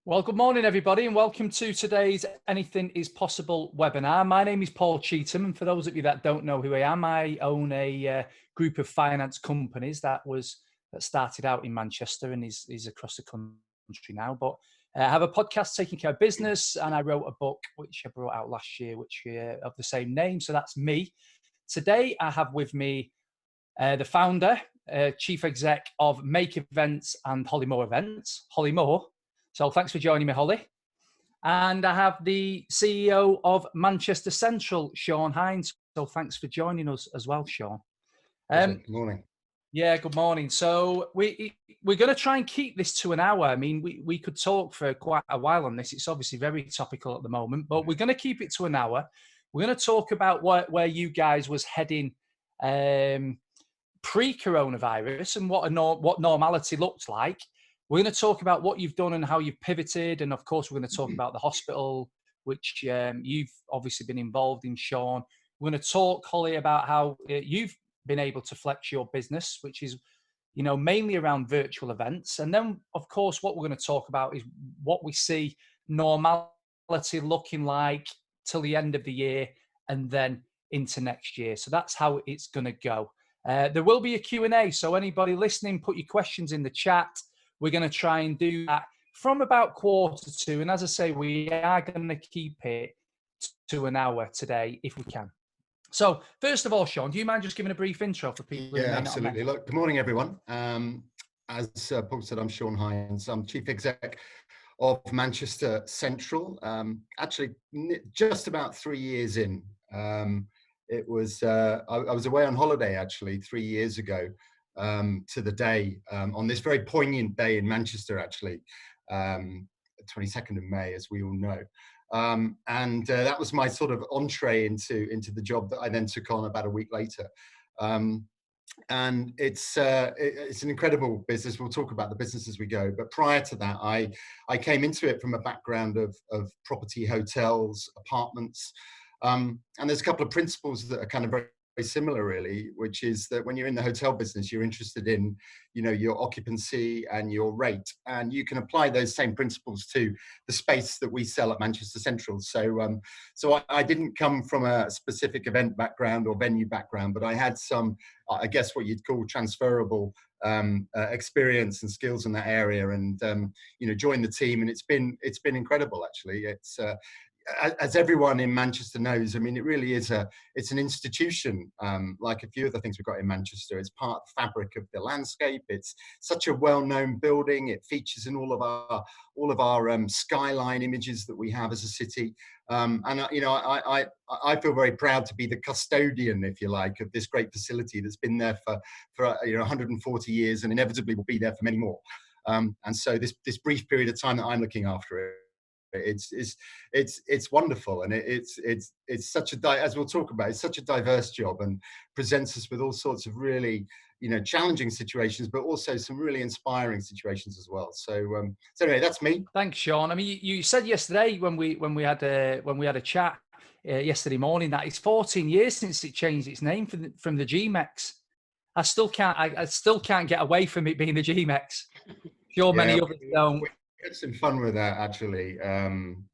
Well, good morning, everybody, and welcome to today's Anything is Possible webinar. My name is Paul Cheetham, and for those of you that don't know who I am, I own a group of finance companies that started out in Manchester and is across the country now. But I have a podcast, Taking Care of Business, and I wrote a book which I brought out last year, which of the same name. So that's me. Today, I have with me the founder, chief exec of Make Events and Holly Moore Events, Holly Moore. So thanks for joining me, Holly. And I have the CEO of Manchester Central, Shaun Hinds. So thanks for joining us as well, Shaun. Good morning. Yeah, good morning. So we're going to try and keep this to an hour. I mean, we could talk for quite a while on this. It's obviously very topical at the moment, but we're going to keep it to an hour. We're going to talk about where you guys was heading pre-coronavirus and what normality looked like. We're going to talk about what you've done and how you've pivoted. And of course, we're going to talk about the hospital, which you've obviously been involved in, Shaun. We're going to talk, Holly, about how you've been able to flex your business, which is, mainly around virtual events. And then, of course, what we're going to talk about is what we see normality looking like till the end of the year and then into next year. So that's how it's going to go. There will be a Q&A. So anybody listening, put your questions in the chat. We're going to try and do that from about 1:45. And as I say, we are going to keep it to an hour today if we can. So first of all, Shaun, do you mind just giving a brief intro for people? Yeah, absolutely. Look, good morning, everyone. As Paul said, I'm Shaun Hinds. I'm chief exec of Manchester Central. Actually, just about 3 years in. It was I was away on holiday actually 3 years ago to the day on this very poignant day in Manchester, actually, 22nd of May, as we all know. And that was my sort of entree into the job that I then took on about a week later. And it's an incredible business. We'll talk about the business as we go. But prior to that, I came into it from a background of property, hotels, apartments. And there's a couple of principles that are kind of very similar, really, which is that when you're in the hotel business, you're interested in, your occupancy and your rate, and you can apply those same principles to the space that we sell at Manchester Central. So, I didn't come from a specific event background or venue background, but I had some, I guess, what you'd call transferable experience and skills in that area, and joined the team, and it's been incredible, actually. It's as everyone in Manchester knows, I mean, it really is it's an institution, like a few of the things we've got in Manchester. It's part of the fabric of the landscape. It's such a well-known building. It features in all of our skyline images that we have as a city. And I feel very proud to be the custodian, if you like, of this great facility that's been there for 140 years and inevitably will be there for many more. And so this brief period of time that I'm looking after it, it's wonderful, and it's such as we'll talk about, it's such a diverse job and presents us with all sorts of really challenging situations, but also some really inspiring situations as well. So anyway, that's me. Thanks, Shaun. I mean, you said yesterday when we had a chat yesterday morning that it's 14 years since it changed its name from the GMEX. I still can't get away from it being the GMEX. Sure, many others don't. We had some fun with that, actually.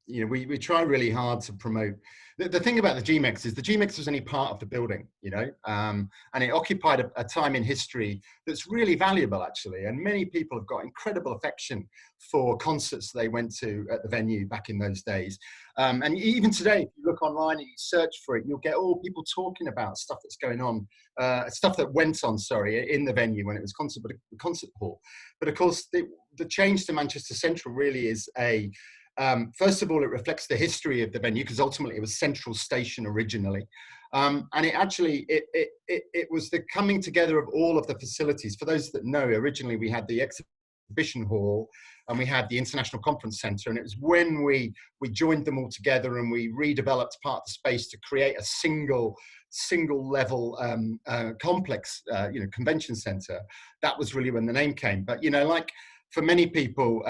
We try really hard to promote. The thing about the GMEX is the GMEX was only part of the building, and it occupied a time in history that's really valuable, actually. And many people have got incredible affection for concerts they went to at the venue back in those days. And even today, if you look online and you search for it, you'll get all people talking about stuff that's going on, stuff that went on, in the venue when it was concert hall. But of course, the change to Manchester Central really is first of all, it reflects the history of the venue, because ultimately it was Central Station originally. And it was the coming together of all of the facilities. For those that know, originally we had the exhibition hall and we had the International Conference Centre, and it was when we joined them all together and we redeveloped part of the space to create a single level complex, convention centre. That was really when the name came. But like for many people,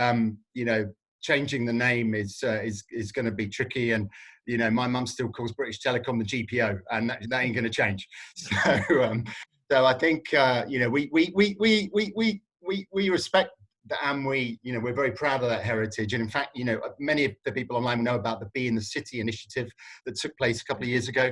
changing the name is going to be tricky, and my mum still calls British Telecom the GPO, and that ain't going to change. So I think we respect and we're very proud of that heritage. And in fact, many of the people online know about the Bee in the City initiative that took place a couple of years ago.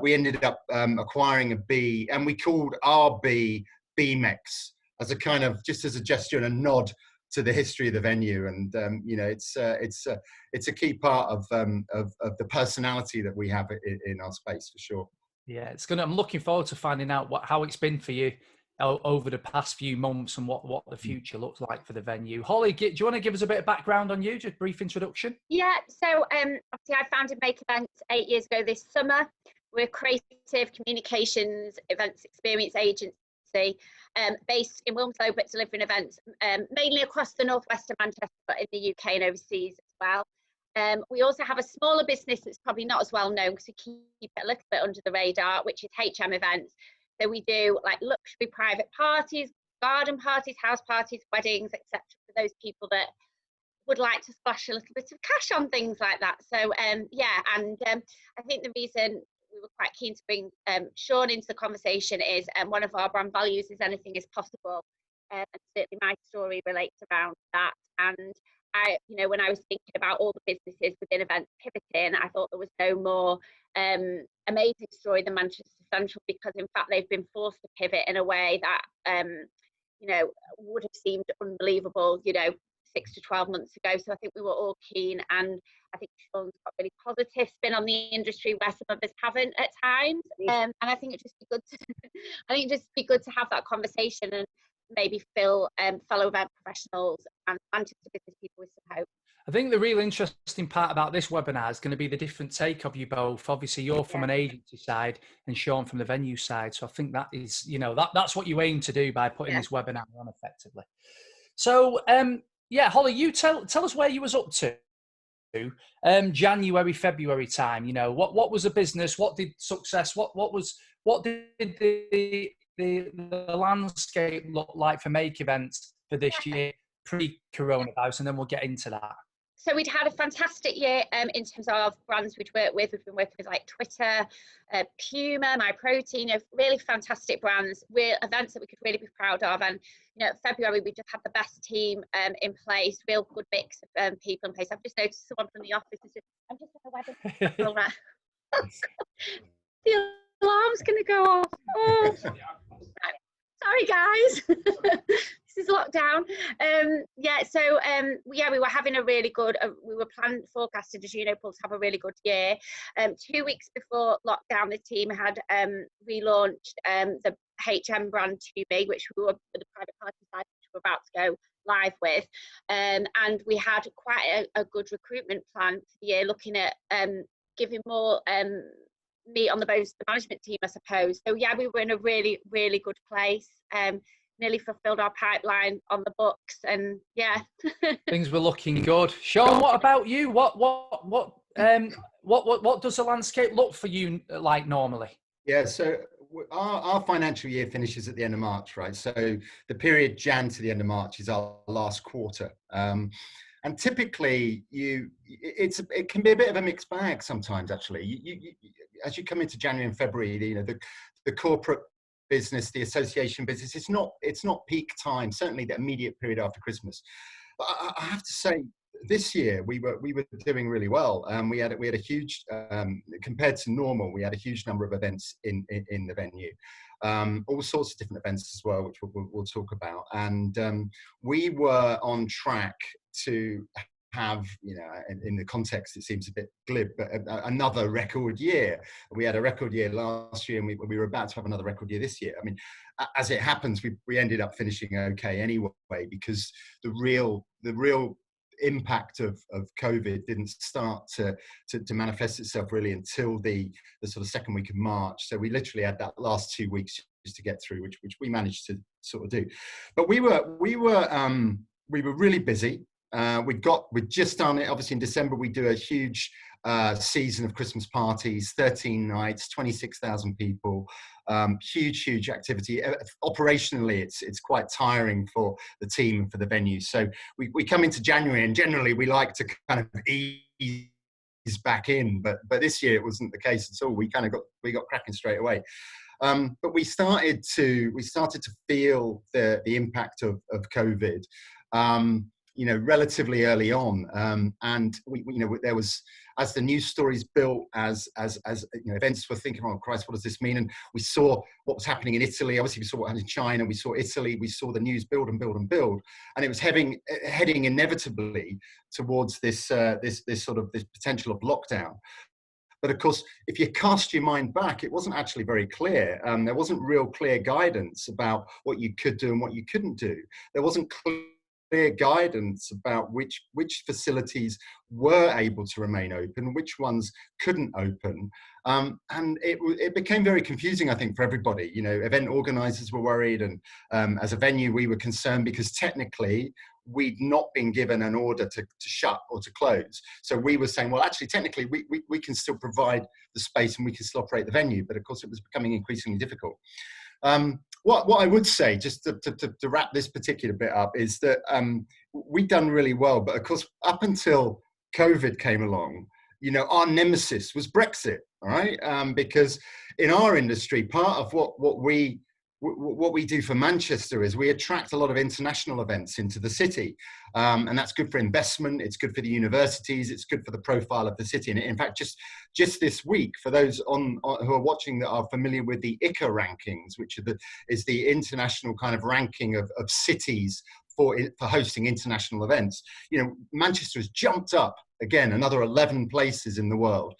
We ended up acquiring a bee, and we called our bee BMEX as a kind of, just as a gesture and a nod to the history of the venue. And it's a key part of the personality that we have in our space, for sure. Yeah, I'm looking forward to finding out how it's been for you over the past few months and what the future looks like for the venue. Holly, do you want to give us a bit of background on you, just a brief introduction? Yeah, so obviously I founded Make Events 8 years ago this summer. We're a creative communications events experience agency based in Wilmslow, but delivering events mainly across the northwest of Manchester, but in the UK and overseas as well. We also have a smaller business that's probably not as well known because we keep it a little bit under the radar, which is HM Events. So we do like luxury private parties, garden parties, house parties, weddings, etc. for those people that would like to splash a little bit of cash on things like that. So I think the reason we were quite keen to bring Shaun into the conversation is one of our brand values is anything is possible, and certainly my story relates around that. And when I was thinking about all the businesses within events pivoting, I thought there was no more amazing story than Manchester Central, because in fact they've been forced to pivot in a way that would have seemed unbelievable 6 to 12 months ago. So I think we were all keen, and I think Shaun's got really positive spin on the industry where some of us haven't at times. And I think it'd just be good to have that conversation and maybe fill fellow event professionals and Manchester business people with some hope. I think the real interesting part about this webinar is going to be the different take of you both. Obviously, you're from an agency side and Shaun from the venue side. So I think that is, that's what you aim to do by putting this webinar on effectively. So, Holly, you tell us where you was up to. January, February time. What was the business? What did success? What did the landscape look like for Make Events for this year pre-coronavirus, and then we'll get into that. So we'd had a fantastic year in terms of brands we'd worked with. We've been working with like Twitter, Puma, My Protein, really fantastic brands, real events that we could really be proud of. And February we just had the best team in place, real good mix of people in place. I've just noticed someone from the office is I'm just at a wedding. The alarm's going to go off. Oh. Sorry guys. This is lockdown. We were having a really good, we were forecasted, as you know, Paul, to have a really good year. 2 weeks before lockdown, the team had relaunched the HM brand to me, which we were for the private party side, which we're about to go live with. And we had quite a good recruitment plan for the year, looking at giving more meat on the bones to the management team, I suppose. So we were in a really, really good place. Nearly fulfilled our pipeline on the books, and things were looking good. Shaun, what about you? What does the landscape look for you like normally? Yeah, so our financial year finishes at the end of March, right? So the period Jan to the end of March is our last quarter. And typically, it can be a bit of a mixed bag sometimes. Actually, as you come into January and February, the corporate business, the association business, it's not peak time. Certainly, the immediate period after Christmas. But I have to say, this year we were doing really well. We had a huge, compared to normal, we had a huge number of events in the venue. All sorts of different events as well, which we'll talk about. And we were on track to have, in the context it seems a bit glib, but another record year. We had a record year last year, and we were about to have another record year this year. I mean, as it happens, we ended up finishing okay anyway, because the real impact of COVID didn't start to manifest itself really until the sort of second week of March. So we literally had that last 2 weeks just to get through, which we managed to sort of do. But we were really busy. We'd just done it. Obviously in December we do a huge season of Christmas parties, 13 nights, 26,000 people, huge activity. Operationally, it's quite tiring for the team and for the venue. So we come into January, and generally we like to kind of ease back in, but this year it wasn't the case at all. We got cracking straight away. But we started to feel the impact of COVID you know, relatively early on. And you know, there was, as the news stories built, as you know, events were thinking, oh Christ, what does this mean? And we saw what was happening in Italy. Obviously, we saw what happened in China. We saw Italy. We saw the news build and build and build, and it was heading inevitably towards this sort of this potential of lockdown. But of course, if you cast your mind back, it wasn't actually very clear. There wasn't real clear guidance about what you could do and what you couldn't do. There wasn't clear guidance about which facilities were able to remain open, which ones couldn't open. And it became very confusing, I think, for everybody. You know, event organizers were worried, and as a venue, we were concerned because technically we'd not been given an order to shut or to close. So we were saying, well, actually, technically, we can still provide the space and we can still operate the venue. But of course, it was becoming increasingly difficult. What I would say, just to wrap this particular bit up, is that we've done really well. But of course, up until COVID came along, you know, our nemesis was Brexit, all right? Because in our industry, part of what we do for Manchester is we attract a lot of international events into the city. And that's good for investment, it's good for the universities, it's good for the profile of the city. And in fact, just this week, for those who are watching that are familiar with the ICA rankings, which is the international kind of ranking of cities for hosting international events, you know, Manchester has jumped up again another 11 places in the world,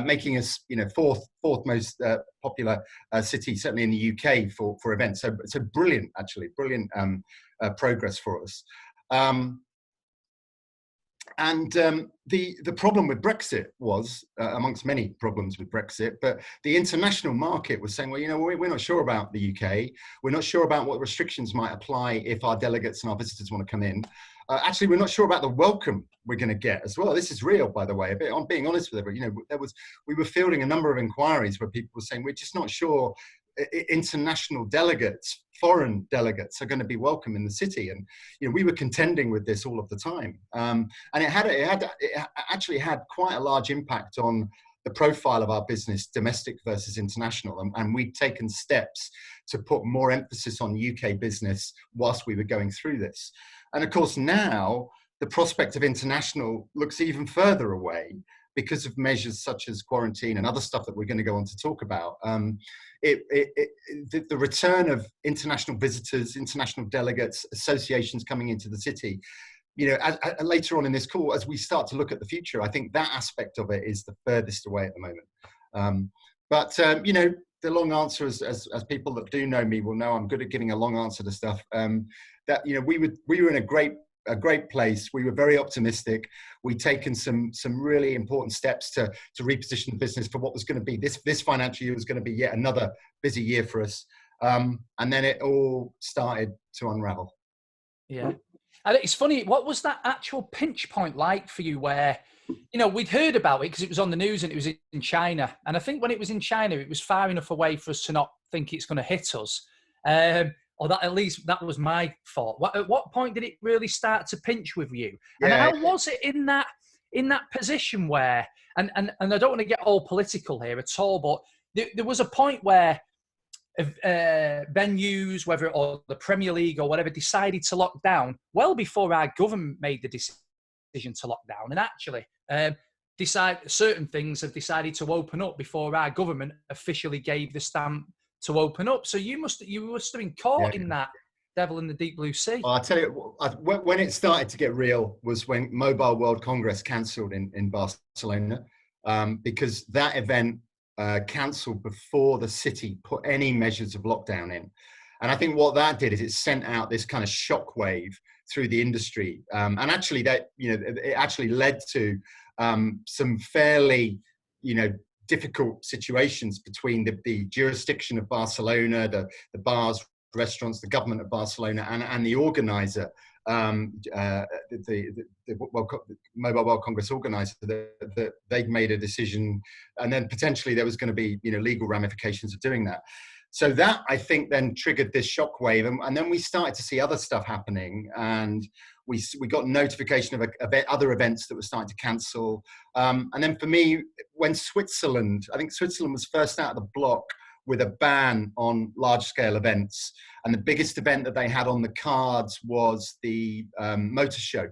making us, you know, fourth most popular city, certainly in the UK for events. So brilliant, actually, brilliant progress for us. The problem with Brexit was, amongst many problems with Brexit, but the international market was saying, well, you know, we're not sure about the UK. We're not sure about what restrictions might apply if our delegates and our visitors want to come in. Actually, we're not sure about the welcome we're going to get as well. This is real, by the way. I'm being honest with everybody. You know, we were fielding a number of inquiries where people were saying, we're just not sure international delegates, foreign delegates, are going to be welcome in the city. And you know, we were contending with this all of the time, and it actually had quite a large impact on the profile of our business, domestic versus international. And we'd taken steps to put more emphasis on UK business whilst we were going through this. And of course, now the prospect of international looks even further away because of measures such as quarantine and other stuff that we're going to go on to talk about. The return of international visitors, international delegates, associations coming into the city, you know, later on in this call, as we start to look at the future, I think that aspect of it is the furthest away at the moment. You know, the long answer is, as people that do know me will know, I'm good at giving a long answer to stuff. That, you know, we were in a great place. We were very optimistic. We'd taken some really important steps to reposition the business for what was going to be this financial year was going to be yet another busy year for us. And then it all started to unravel. Yeah. And it's funny, what was that actual pinch point like for you where, you know, we'd heard about it because it was on the news and it was in China. And I think when it was in China, it was far enough away for us to not think it's going to hit us. Or that, at least that was my thought. At what point did it really start to pinch with you? And how was it in that position where, and I don't want to get all political here at all, but there was a point where venues, whether or the Premier League or whatever, decided to lock down well before our government made the decision to lock down, and actually certain things have decided to open up before our government officially gave the stamp to open up. So you must have been caught in that devil in the deep blue sea. Well, I'll tell you, when it started to get real was when Mobile World Congress cancelled in Barcelona, because that event cancelled before the city put any measures of lockdown in. And I think what that did is it sent out this kind of shockwave through the industry. And actually that, you know, it actually led to some fairly, you know, difficult situations between the jurisdiction of Barcelona, the bars, restaurants, the government of Barcelona, and the organizer, the Mobile World Congress organizer, that they'd made a decision, and then potentially there was going to be, you know, legal ramifications of doing that. So that, I think, then triggered this shockwave, and then we started to see other stuff happening, and we got notification of other events that were starting to cancel. And then for me, when I think Switzerland was first out of the block with a ban on large-scale events. And the biggest event that they had on the cards was the motor show.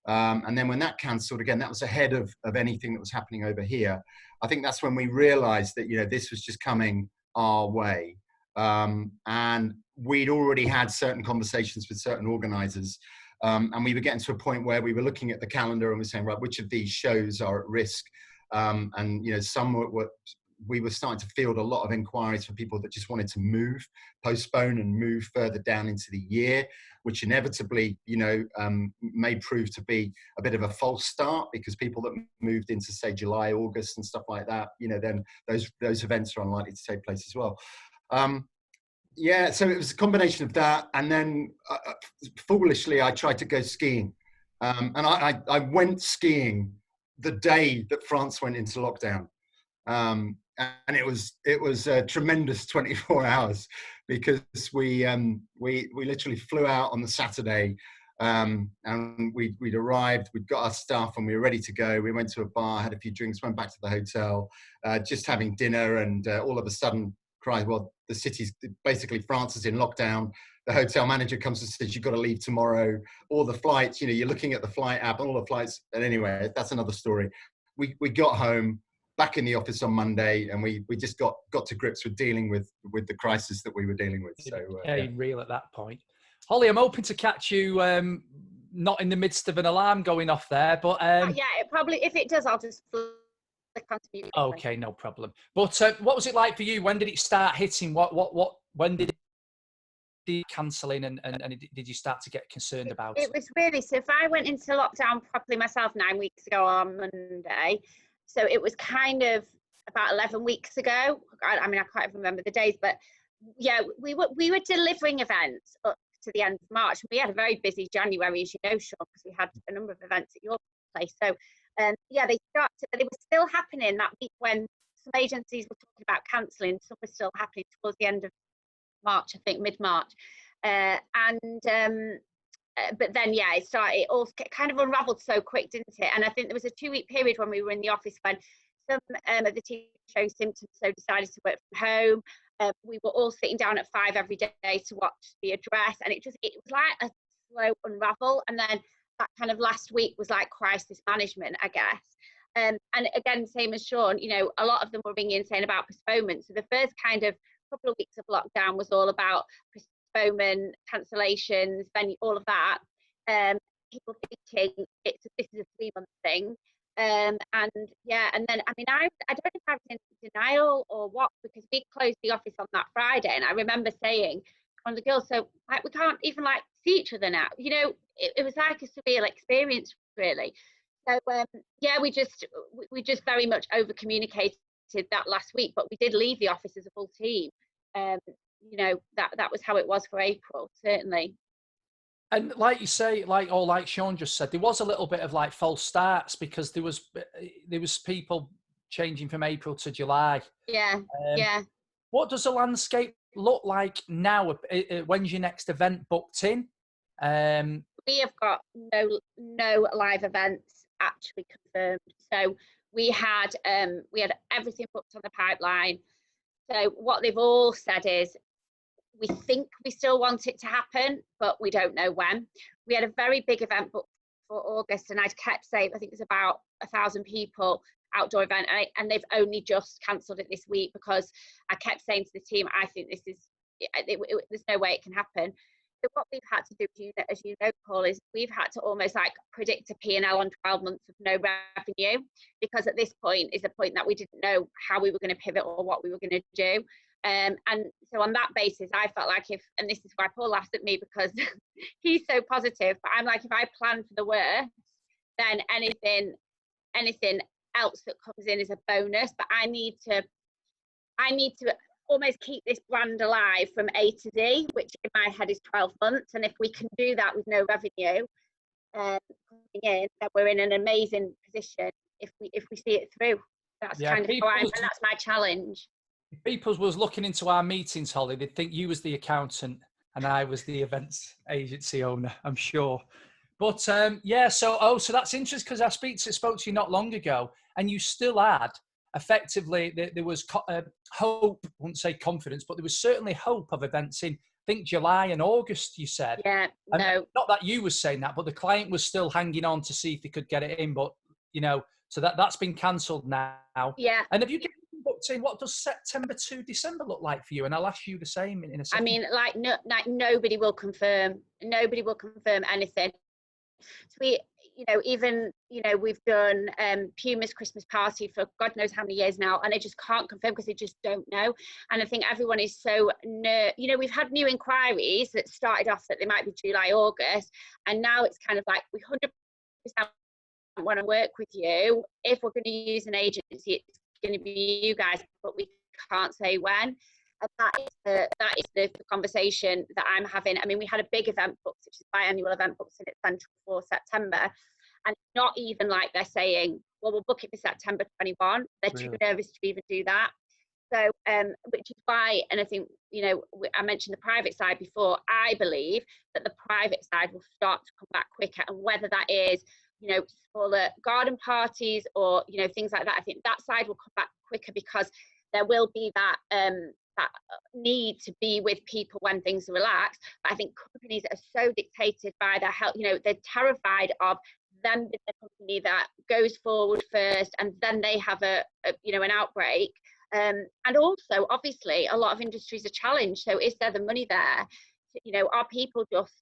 And then when that cancelled, again, that was ahead of anything that was happening over here. I think that's when we realised that, you know, this was just coming our way. And we'd already had certain conversations with certain organisers. And we were getting to a point where we were looking at the calendar and we're saying, right, which of these shows are at risk? And, you know, some we were starting to field a lot of inquiries for people that just wanted to postpone and move further down into the year, which inevitably, you know, may prove to be a bit of a false start, because people that moved into, say, July, August and stuff like that, you know, then those events are unlikely to take place as well. Yeah, so it was a combination of that. And then foolishly, I tried to go skiing. And I went skiing the day that France went into lockdown. And it was a tremendous 24 hours, because we literally flew out on the Saturday, and we'd arrived, we'd got our stuff and we were ready to go. We went to a bar, had a few drinks, went back to the hotel, just having dinner, and all of a sudden cried, well, the city's basically, France is in lockdown. The hotel manager comes and says, you've got to leave tomorrow. All the flights, you know, you're looking at the flight app and all the flights. And anyway, that's another story. We got home, back in the office on Monday, and we just got to grips with dealing with the crisis that we were dealing with. So yeah, real at that point. Holly, I'm hoping to catch you not in the midst of an alarm going off there, but yeah, it probably, if it does, I'll just flick onto mute. Okay, no problem. But what was it like for you? When did it start hitting? When did it cancelling, and did you start to get concerned about it? It was really, so if I went into lockdown properly myself 9 weeks ago on Monday, so it was kind of about 11 weeks ago. I mean, I can't even remember the days, but yeah, we were delivering events up to the end of March. We had a very busy January, as you know, Shaun, because we had a number of events at your place. So yeah, they were still happening that week when some agencies were talking about cancelling. Some were still happening towards the end of March, I think mid-March. But then, yeah, it all kind of unravelled so quick, didn't it? And I think there was a 2-week period when we were in the office when some of the team showed symptoms, so decided to work from home. We were all sitting down at 5 every day to watch the address, and it was like a slow unravel. And then that kind of last week was like crisis management, I guess. And again, same as Shaun, you know, a lot of them were ringing saying about postponement. So the first kind of couple of weeks of lockdown was all about postponement, cancellations, venue, all of that. People thinking this is a 3-month thing. And yeah, and then I mean, I don't know if I was in denial or what, because we closed the office on that Friday, and I remember saying one of the girls, so like we can't even like see each other now. You know, it was like a surreal experience, really. So yeah, we just very much over communicated that last week, but we did leave the office as a full team. You know, that was how it was for April, certainly. And like you say, like Shaun just said, there was a little bit of like false starts, because there was people changing from April to July. Yeah, yeah. What does the landscape look like now? When's your next event booked in? We have got no live events actually confirmed. So we had everything booked on the pipeline. So what they've all said is, we think we still want it to happen, but we don't know when. We had a very big event booked for August, and I kept saying, I think it was about 1,000 people, outdoor event, and they've only just cancelled it this week, because I kept saying to the team, I think this is, there's no way it can happen. So what we've had to do, as you know, Paul, is we've had to almost like predict a P&L on 12 months of no revenue, because at this point is the point that we didn't know how we were going to pivot or what we were going to do. And so on that basis, I felt like and this is why Paul laughs at me, because he's so positive, but I'm like, if I plan for the worst, then anything else that comes in is a bonus. But I need to almost keep this brand alive from A to Z, which in my head is 12 months. And if we can do that with no revenue coming in, then we're in an amazing position if we see it through. That's kind of how and that's my challenge. If people was looking into our meetings, Holly, they'd think you was the accountant and I was the events agency owner, I'm sure. But yeah, so that's interesting, because I spoke to you not long ago, and you still had effectively there was hope, I wouldn't say confidence, but there was certainly hope of events in, I think, July and August, you said. Yeah, And no. not that you were saying that, but the client was still hanging on to see if they could get it in. But, you know, so that's been cancelled now. Yeah. And have you get booked in? What does September to December look like for you? And I'll ask you the same in a second. I mean, like nobody will confirm. Nobody will confirm anything. So we, you know, even, you know, we've done Puma's Christmas party for God knows how many years now, and they just can't confirm because they just don't know. And I think everyone is so, you know, we've had new inquiries that started off that they might be July, August, and now it's kind of like we 100% want to work with you. If we're going to use an agency, it's going to be you guys, but we can't say when. And that is the conversation that I'm having. I mean, we had a big event booked, which is biannual event booked in Central for September, and not even like they're saying, well, we'll book it for September 21. They're too nervous to even do that. So, which is why, and I think, you know, I mentioned the private side before, I believe that the private side will start to come back quicker, and whether that is, you know, smaller garden parties or, you know, things like that, I think that side will come back quicker because there will be that that need to be with people when things are relaxed. But I think companies are so dictated by their health, you know, they're terrified of them being the company that goes forward first and then they have a you know, an outbreak. And also, obviously, a lot of industries are challenged. So is there the money there? You know, are people just,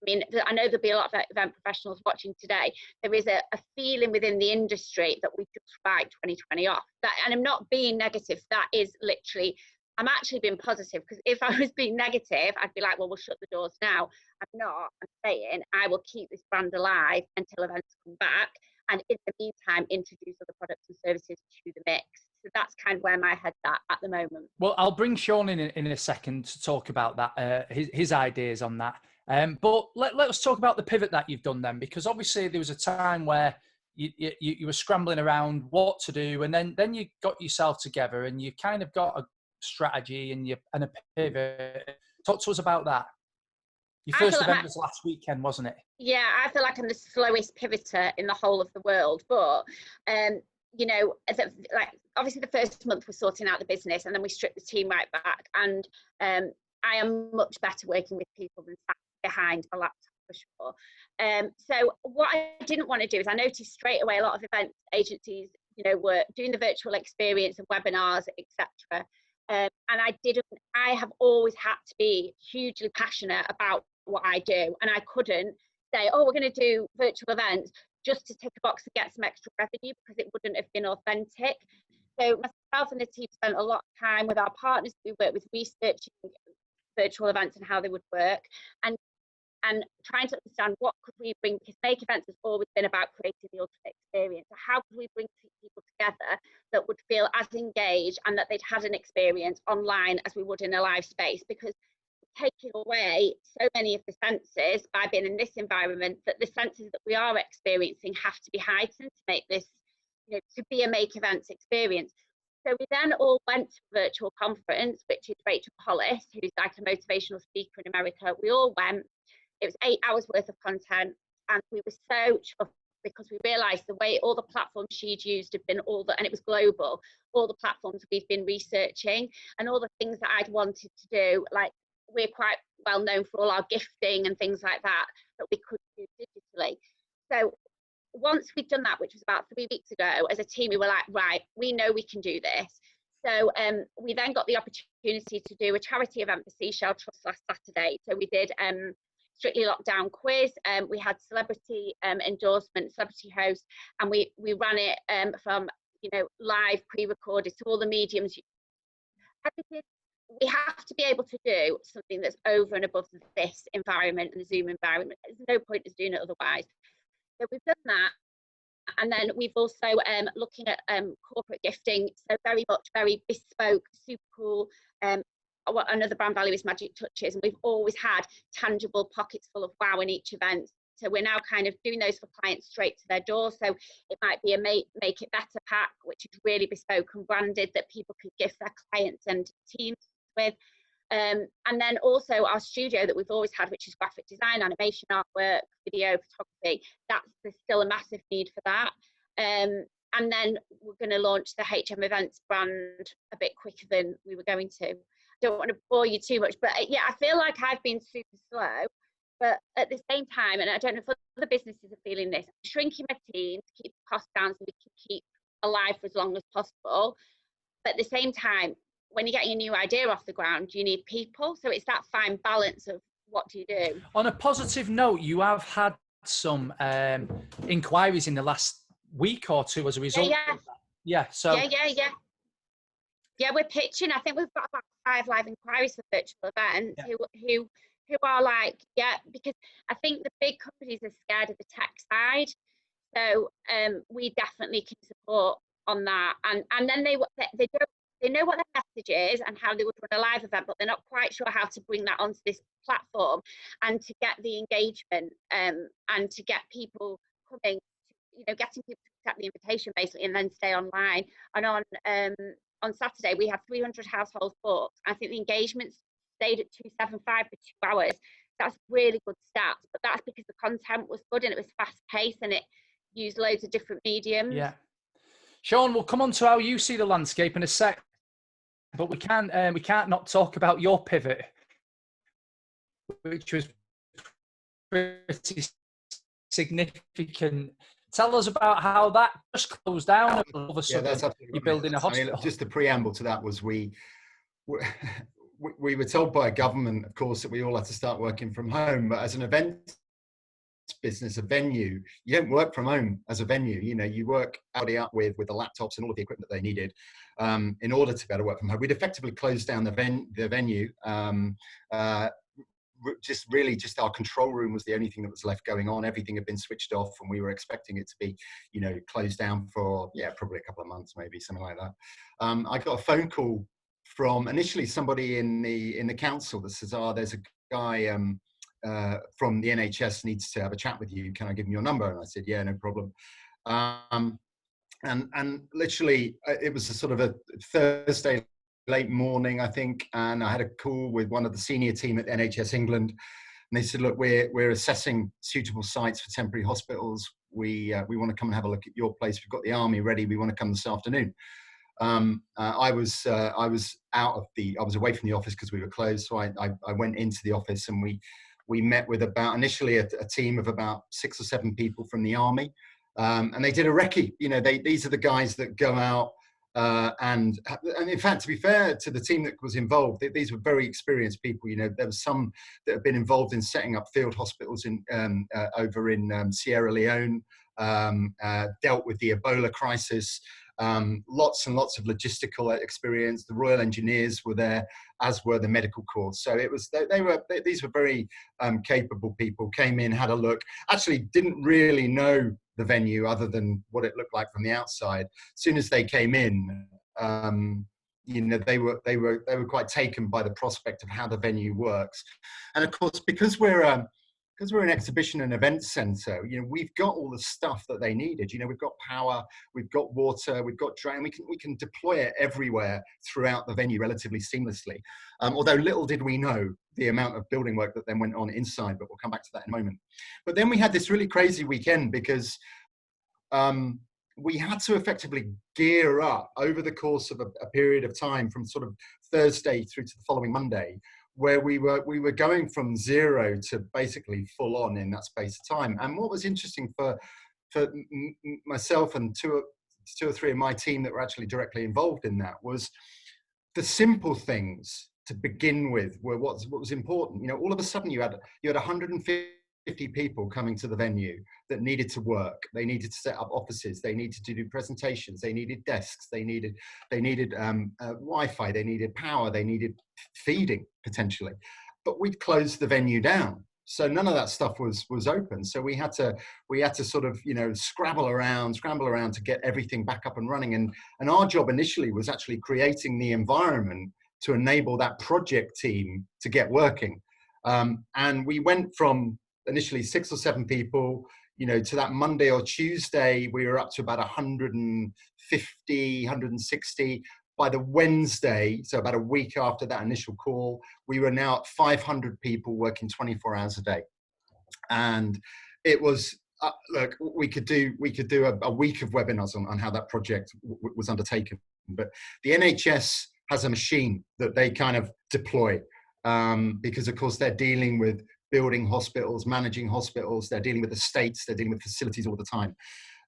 I mean, I know there'll be a lot of event professionals watching today. There is a feeling within the industry that we just write 2020 off. That, and I'm not being negative. That is literally, I'm actually being positive, because if I was being negative, I'd be like, well, we'll shut the doors now. I'm not. I'm saying I will keep this brand alive until events come back, and in the meantime, introduce other products and services to the mix. So that's kind of where my head's at the moment. Well, I'll bring Shaun in a second to talk about that, his ideas on that. But let's talk about the pivot that you've done then, because obviously there was a time where you were scrambling around what to do, and then you got yourself together and you kind of got a strategy and a pivot. Talk to us about that. Your first event was last weekend, wasn't it? Yeah, I feel like I'm the slowest pivoter in the whole of the world, but you know, like obviously the first month was sorting out the business, and then we stripped the team right back, and I am much better working with people than sat behind a laptop for sure. So what I didn't want to do is, I noticed straight away a lot of event agencies, you know, were doing the virtual experience and webinars, etc. And I have always had to be hugely passionate about what I do, and I couldn't say, oh, we're going to do virtual events just to tick a box and get some extra revenue, because it wouldn't have been authentic. So myself and the team spent a lot of time with our partners we work with, researching virtual events and how they would work, and trying to understand what could we bring, because Make Events has always been about creating the ultimate experience. So how could we bring people together that would feel as engaged and that they'd had an experience online as we would in a live space? Because taking away so many of the senses by being in this environment, that the senses that we are experiencing have to be heightened to make this, you know, to be a Make Events experience. So we then all went to a virtual conference, which is Rachel Hollis, who's like a motivational speaker in America. We all went. It was 8 hours worth of content, and we were so chuffed because we realised the way all the platforms she'd used had been and it was global, all the platforms we've been researching and all the things that I'd wanted to do. Like, we're quite well known for all our gifting and things like that we could do digitally. So once we'd done that, which was about 3 weeks ago, as a team, we were like, right, we know we can do this. So we then got the opportunity to do a charity event for Seashell Trust last Saturday. So we did Strictly Lockdown quiz. We had celebrity endorsement, celebrity host, and we ran it from, you know, live, pre-recorded, to all the mediums. Everything. We have to be able to do something that's over and above this environment and the Zoom environment. There's no point in doing it otherwise. So we've done that. And then we've also looking at corporate gifting, so very bespoke, super cool. Another brand value is magic touches, and we've always had tangible pockets full of wow in each event. So we're now kind of doing those for clients straight to their door. So it might be a make it better pack, which is really bespoke and branded, that people could gift their clients and teams with. And then also our studio that we've always had, which is graphic design, animation, artwork, video, photography. There's still a massive need for that. And And then we're going to launch the HM Events brand a bit quicker than we were going to. I don't want to bore you too much, but yeah, I feel like I've been super slow. But at the same time, and I don't know if other businesses are feeling this, shrinking my team to keep the costs down so we can keep alive for as long as possible. But at the same time, when you're getting a new idea off the ground, you need people. So it's that fine balance of what do you do. On a positive note, you have had some inquiries in the last week or two as a result. Yeah. So yeah, we're pitching. I think we've got about 5 live inquiries for virtual events who are like, yeah, because I think the big companies are scared of the tech side. So we definitely can support on that. And then they know what their message is and how they would run a live event, but they're not quite sure how to bring that onto this platform and to get the engagement and to get people coming, getting people to accept the invitation basically and then stay online. And on Saturday we have 300 households booked. I think the engagement stayed at 275 for 2 hours. That's really good stats, but that's because the content was good and it was fast paced and it used loads of different mediums. Yeah. Shaun, we'll come on to how you see the landscape in a sec, but we can't not talk about your pivot, which was pretty significant. Tell us about how that just closed down and all of a sudden you're building a hospital. I mean, just the preamble to that was we were told by government, of course, that we all had to start working from home, but as an event business, a venue, you don't work from home as a venue. You work out with the laptops and all of the equipment that they needed in order to be able to work from home. We'd effectively closed down the venue. Just our control room was the only thing that was left going on. Everything had been switched off, and we were expecting it to be, closed down for probably a couple of months, maybe something like that. I got a phone call from initially somebody in the council that says, there's a guy from the NHS needs to have a chat with you. Can I give him your number? And I said, yeah, no problem. And literally it was a sort of a Thursday late morning, I think, and I had a call with one of the senior team at NHS England, and they said, look, we're assessing suitable sites for temporary hospitals. We want to come and have a look at your place. We've got the army ready. We want to come this afternoon. I was away from the office because we were closed, so I went into the office, and we met with initially a team of about 6 or 7 people from the army, and they did a recce. These are the guys that go out and in fact, to be fair to the team that was involved, these were very experienced people. There was some that have been involved in setting up field hospitals over in Sierra Leone, dealt with the Ebola crisis. Lots and lots of logistical experience. The Royal Engineers were there, as were the medical corps. So these were very capable people. Came in, had a look. Actually, didn't really know the venue other than what it looked like from the outside. As soon as they came in, they were quite taken by the prospect of how the venue works. And of course, because we're an exhibition and event centre, we've got all the stuff that they needed. We've got power, we've got water, we've got drain. We can deploy it everywhere throughout the venue relatively seamlessly. Although little did we know the amount of building work that then went on inside, but we'll come back to that in a moment. But then we had this really crazy weekend because we had to effectively gear up over the course of a period of time from sort of Thursday through to the following Monday, where we were going from zero to basically full on in that space of time. And what was interesting for myself and two or three of my team that were actually directly involved in that was the simple things to begin with were what was important. All of a sudden you had 150 people coming to the venue that needed to work. They needed to set up offices. They needed to do presentations. They needed desks. They needed Wi-Fi. They needed power. They needed feeding potentially. But we'd closed the venue down, so none of that stuff was open. So we had to sort of scramble around to get everything back up and running. And our job initially was actually creating the environment to enable that project team to get working. And we went from initially 6 or 7 people, to that Monday or Tuesday, we were up to about 150, 160. By the Wednesday, so about a week after that initial call, we were now at 500 people working 24 hours a day. And it was look, we could do a week of webinars on how that project was undertaken. But the NHS has a machine that they kind of deploy because, of course, they're dealing with building hospitals, managing hospitals, they're dealing with the states, they're dealing with facilities all the time.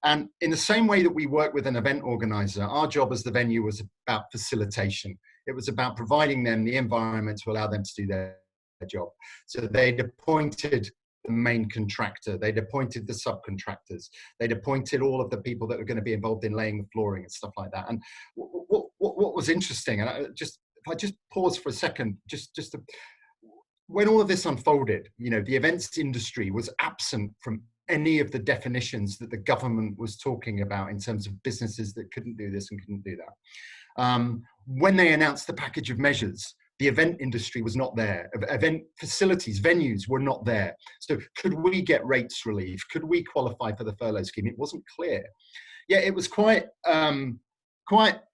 And in the same way that we work with an event organizer, our job as the venue was about facilitation. It was about providing them the environment to allow them to do their job. So they'd appointed the main contractor, they'd appointed the subcontractors, they'd appointed all of the people that were going to be involved in laying the flooring and stuff like that. And what was interesting, and if I just pause for a second, when all of this unfolded, you know, the events industry was absent from any of the definitions that the government was talking about in terms of businesses that couldn't do this and couldn't do that. When they announced the package of measures, the event industry was not there. Event facilities, venues were not there. So could we get rates relief? Could we qualify for the furlough scheme? It wasn't clear. Yeah, it was quite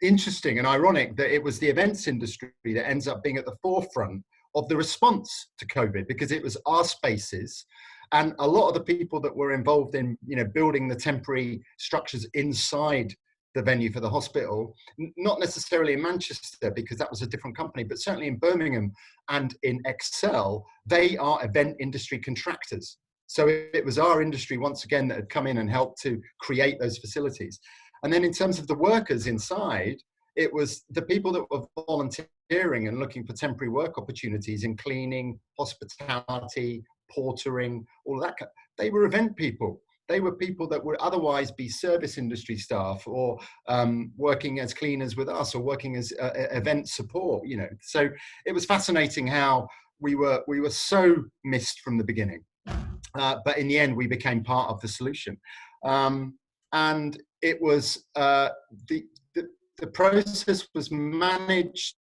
interesting and ironic that it was the events industry that ends up being at the forefront of the response to COVID, because it was our spaces and a lot of the people that were involved in, you know, building the temporary structures inside the venue for the hospital, not necessarily in Manchester because that was a different company, but certainly in Birmingham and in Excel, they are event industry contractors. So it was our industry once again that had come in and helped to create those facilities. And then in terms of the workers inside, it was the people that were volunteering and looking for temporary work opportunities in cleaning, hospitality, portering, all of that. They were event people. They were people that would otherwise be service industry staff or working as cleaners with us or working as event support, you know. So it was fascinating how we were so missed from the beginning. But in the end, we became part of the solution. And it was, the process was managed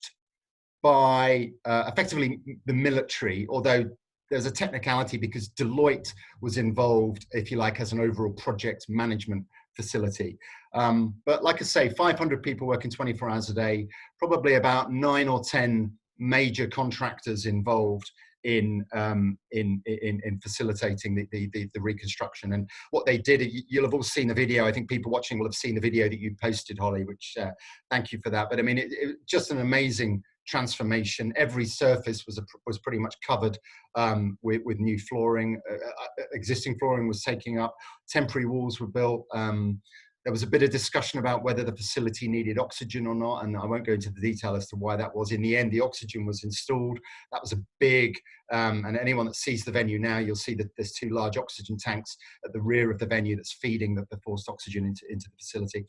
by effectively the military, although there's a technicality because Deloitte was involved, if you like, as an overall project management facility. But like I say, 500 people working 24 hours a day, probably about 9 or 10 major contractors involved in facilitating the reconstruction. And what they did, you'll have all seen the video. I think people watching will have seen the video that you posted, Holly, which thank you for that. But I mean, it just an amazing transformation. Every surface was pretty much covered with new flooring. Existing flooring was taking up. Temporary walls were built. There was a bit of discussion about whether the facility needed oxygen or not, and I won't go into the detail as to why that was. In the end, the oxygen was installed. That was a big, and anyone that sees the venue now, you'll see that there's 2 large oxygen tanks at the rear of the venue that's feeding the forced oxygen into the facility.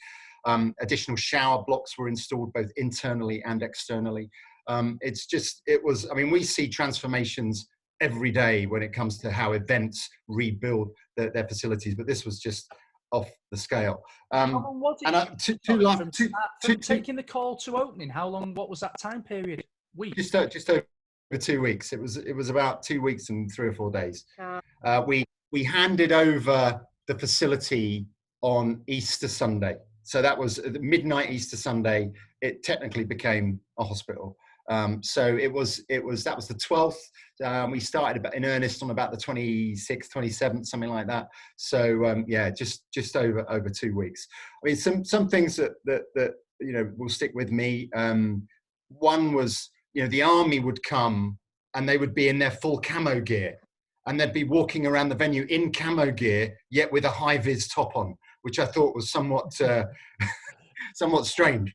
Additional shower blocks were installed both internally and externally. I mean, we see transformations every day when it comes to how events rebuild their facilities, but this was just off the scale. How long was it? From taking the call to opening, how long? What was that time period? Weeks? Just over 2 weeks. It was about 2 weeks and 3 or 4 days. We handed over the facility on Easter Sunday, so that was midnight Easter Sunday. It technically became a hospital. So that was the 12th. We started in earnest on about the 26th, 27th, something like that. So yeah, just over 2 weeks. I mean, some things that you know will stick with me. One was, you know, the army would come and they would be in their full camo gear, and they'd be walking around the venue in camo gear, yet with a high vis top on, which I thought was somewhat somewhat strange.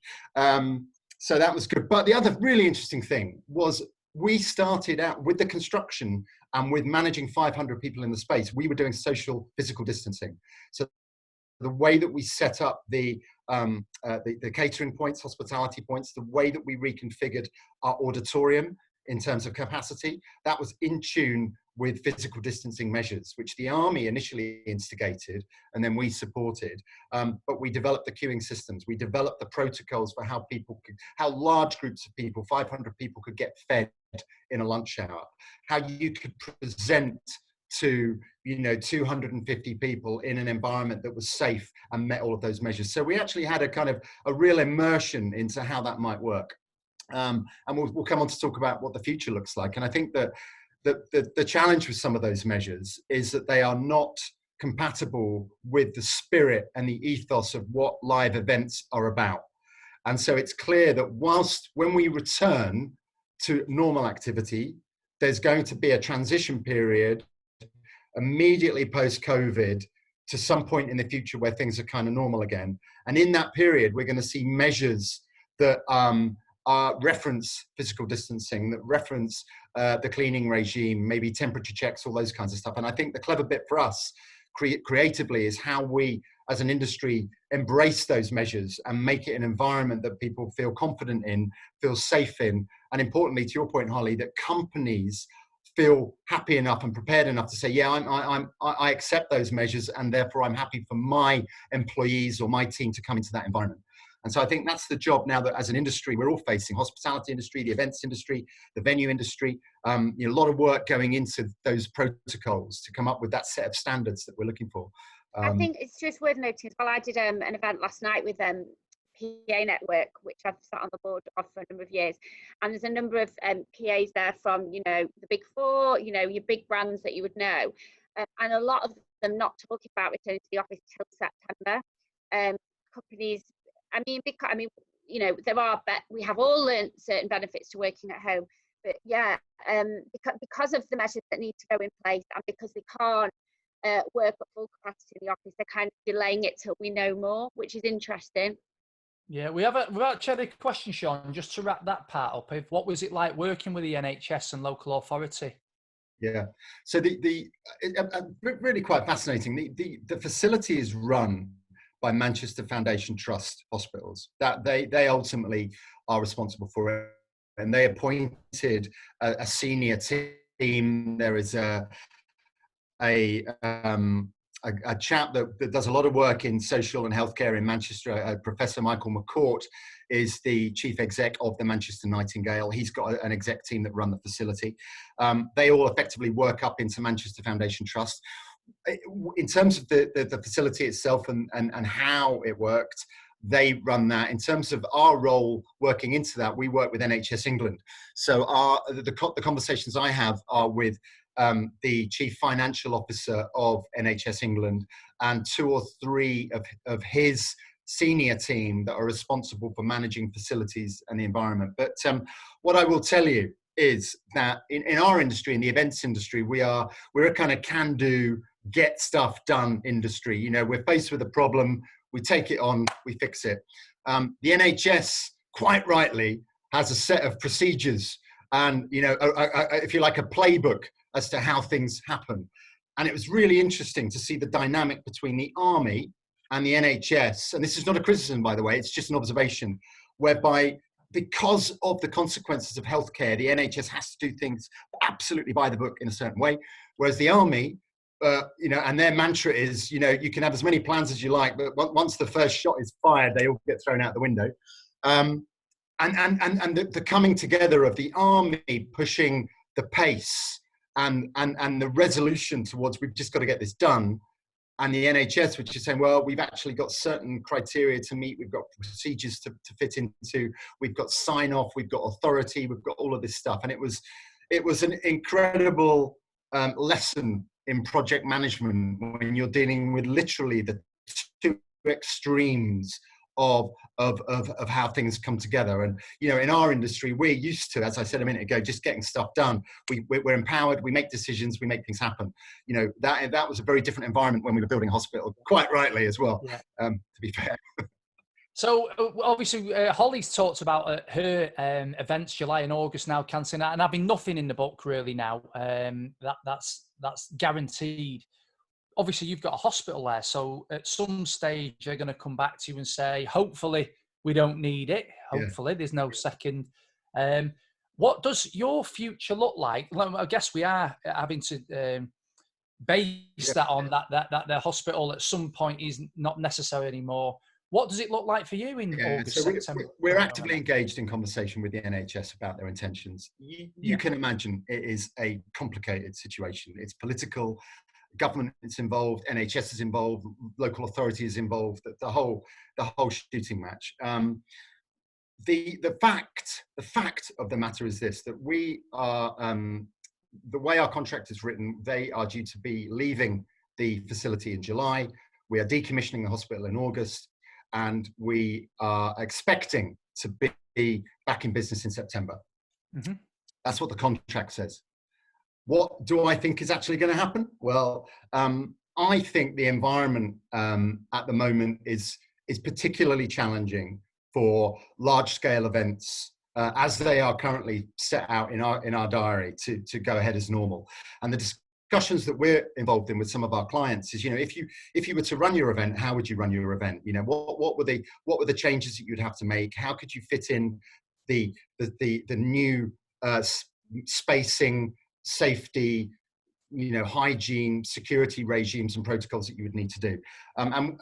So that was good. But the other really interesting thing was we started out with the construction and with managing 500 people in the space. We were doing social physical distancing. So the way that we set up the catering points, hospitality points, the way that we reconfigured our auditorium in terms of capacity, that was in tune with physical distancing measures, which the army initially instigated and then we supported. But we developed the queuing systems. We developed the protocols for how large groups of people, 500 people, could get fed in a lunch hour, how you could present to, you know, 250 people in an environment that was safe and met all of those measures. So we actually had a real immersion into how that might work. And we'll come on to talk about what the future looks like. And I think that the challenge with some of those measures is that they are not compatible with the spirit and the ethos of what live events are about. And so it's clear that when we return to normal activity, there's going to be a transition period immediately post-COVID to some point in the future where things are kind of normal again. And in that period, we're going to see measures that reference physical distancing, that reference the cleaning regime, maybe temperature checks, all those kinds of stuff. And I think the clever bit for us creatively is how we, as an industry, embrace those measures and make it an environment that people feel confident in, feel safe in, and importantly, to your point, Holly, that companies feel happy enough and prepared enough to say, yeah, I accept those measures, and therefore I'm happy for my employees or my team to come into that environment. And so I think that's the job now that as an industry, we're all facing: hospitality industry, the events industry, the venue industry, a lot of work going into those protocols to come up with that set of standards that we're looking for. I think it's just worth noting as well, I did an event last night with PA Network, which I've sat on the board of for a number of years, and there's a number of PAs there from, the big four, your big brands that you would know, and a lot of them not talking about returning to the office till September. Companies, we have all learned certain benefits to working at home, but yeah, because of the measures that need to go in place, and because they can't work at full capacity in the office, they're kind of delaying it till we know more, which is interesting. Yeah, we've actually had a question, Shaun, just to wrap that part up. What was it like working with the NHS and local authority? Yeah, so really quite fascinating. The facility is run by Manchester Foundation Trust hospitals. That they ultimately are responsible for it, and they appointed a senior team. There is a chap that does a lot of work in social and healthcare in Manchester. Professor Michael McCourt is the chief exec of the Manchester Nightingale. He's got an exec team that run the facility. They all effectively work up into Manchester Foundation Trust. In terms of the facility itself and how it worked, they run that. In terms of our role working into that, we work with NHS England. So the conversations I have are with the chief financial officer of NHS England and 2 or 3 of his senior team that are responsible for managing facilities and the environment. But what I will tell you is that in our industry, in the events industry, we're a kind of can-do, get stuff done industry. We're faced with a problem, we take it on, we fix it. The NHS, quite rightly, has a set of procedures and, if you like, a playbook as to how things happen. And it was really interesting to see the dynamic between the army and the NHS. And this is not a criticism, by the way, it's just an observation, whereby because of the consequences of healthcare, the NHS has to do things absolutely by the book in a certain way. Whereas the army, and their mantra is, you can have as many plans as you like, but once the first shot is fired, they all get thrown out the window. And the coming together of the army pushing the pace and the resolution towards, we've just got to get this done, and the NHS, which is saying, well, we've actually got certain criteria to meet, we've got procedures to fit into, we've got sign off, we've got authority, we've got all of this stuff. And it was an incredible lesson in project management when you're dealing with literally the 2 extremes of how things come together. And in our industry, we're used to, as I said a minute ago, just getting stuff done. We're empowered, we make decisions, we make things happen. That was a very different environment when we were building a hospital, quite rightly as well. Yeah. To be fair. So obviously Holly's talked about her events July and August now cancelling out, and having nothing in the book really now. That's guaranteed. Obviously, you've got a hospital there, so at some stage they're going to come back to you and say, hopefully we don't need it. Hopefully there's no second. What does your future look like? Well, I guess we are having to base that on that the hospital at some point is not necessary anymore. What does it look like for you in August, September? We're actively engaged in conversation with the NHS about their intentions. You can imagine it is a complicated situation. It's political. Government is involved, NHS is involved, local authority is involved, the whole shooting match. The fact of the matter is this: that we are, the way our contract is written, they are due to be leaving the facility in July. We are decommissioning the hospital in August, and we are expecting to be back in business in September. Mm-hmm. That's what the contract says. What do I think is actually going to happen? Well, I think the environment at the moment is particularly challenging for large-scale events as they are currently set out in our diary to go ahead as normal. And the discussions that we're involved in with some of our clients is, if you were to run your event, how would you run your event? What were the changes that you'd have to make? How could you fit in the new spacing, safety, hygiene, security regimes and protocols that you would need to do. And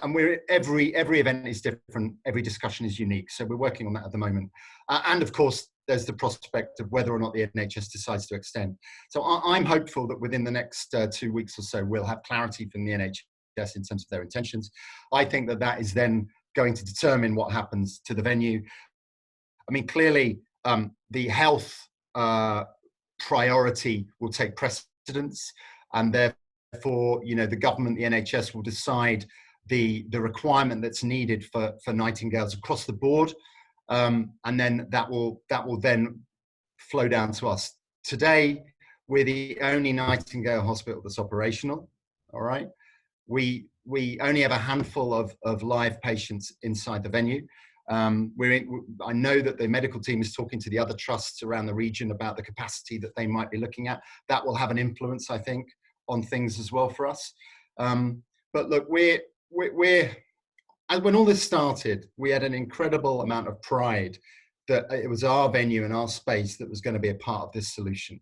every event is different. Every discussion is unique. So we're working on that at the moment. And of course, there's the prospect of whether or not the NHS decides to extend. So I'm hopeful that within the next 2 weeks or so, we'll have clarity from the NHS in terms of their intentions. I think that is then going to determine what happens to the venue. I mean, clearly, the health priority will take precedence, and therefore, the government, the NHS, will decide the requirement that's needed for Nightingales across the board, and then that will then flow down to us. Today, we're the only Nightingale hospital that's operational. All right, we only have a handful of live patients inside the venue. I know that the medical team is talking to the other trusts around the region about the capacity that they might be looking at. That will have an influence, I think, on things as well for us. But look, when all this started, we had an incredible amount of pride that it was our venue and our space that was going to be a part of this solution,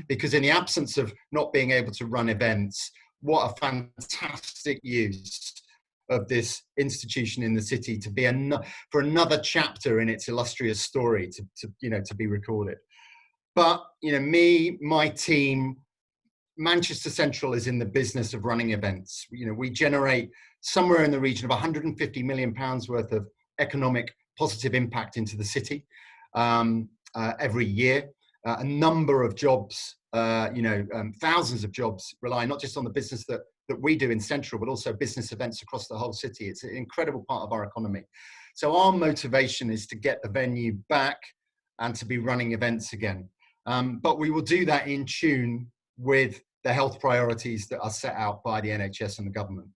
because in the absence of not being able to run events, what a fantastic use of this institution in the city to be for another chapter in its illustrious story to be recorded. But my team, Manchester Central is in the business of running events. We generate somewhere in the region of £150 million worth of economic positive impact into the city every year. A number of jobs, thousands of jobs rely not just on the business that we do in Central, but also business events across the whole city. It's an incredible part of our economy. So our motivation is to get the venue back and to be running events again. But we will do that in tune with the health priorities that are set out by the NHS and the government.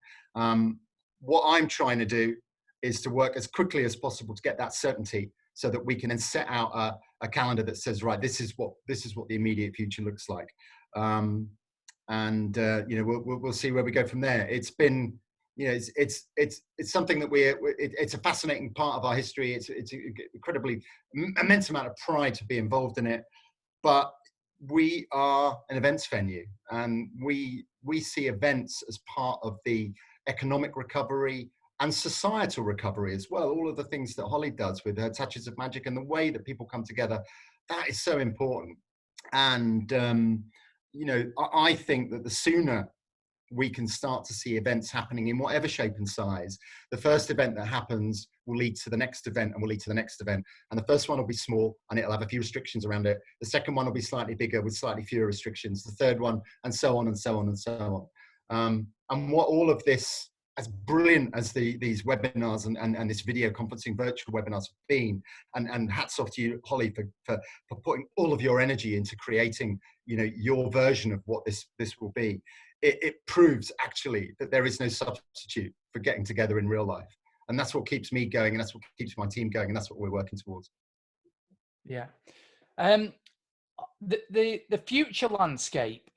What I'm trying to do is to work as quickly as possible to get that certainty so that we can then set out a calendar that says, right, this is what the immediate future looks like. We'll see where we go from there. It's been, it's something that it's a fascinating part of our history. It's incredibly immense amount of pride to be involved in it, but we are an events venue, and we see events as part of the economic recovery and societal recovery as well. All of the things that Holly does with her touches of magic and the way that people come together, that is so important. And I think that the sooner we can start to see events happening in whatever shape and size, the first event that happens will lead to the next event and will lead to the next event. And the first one will be small and it'll have a few restrictions around it. The second one will be slightly bigger with slightly fewer restrictions. The third one, and so on and so on and so on. And what all of this, as brilliant as these webinars and this video conferencing virtual webinars have been, and hats off to you, Holly, for putting all of your energy into creating, your version of what this will be. It proves actually that there is no substitute for getting together in real life. And that's what keeps me going, and that's what keeps my team going, and that's what we're working towards. Yeah. The future landscape,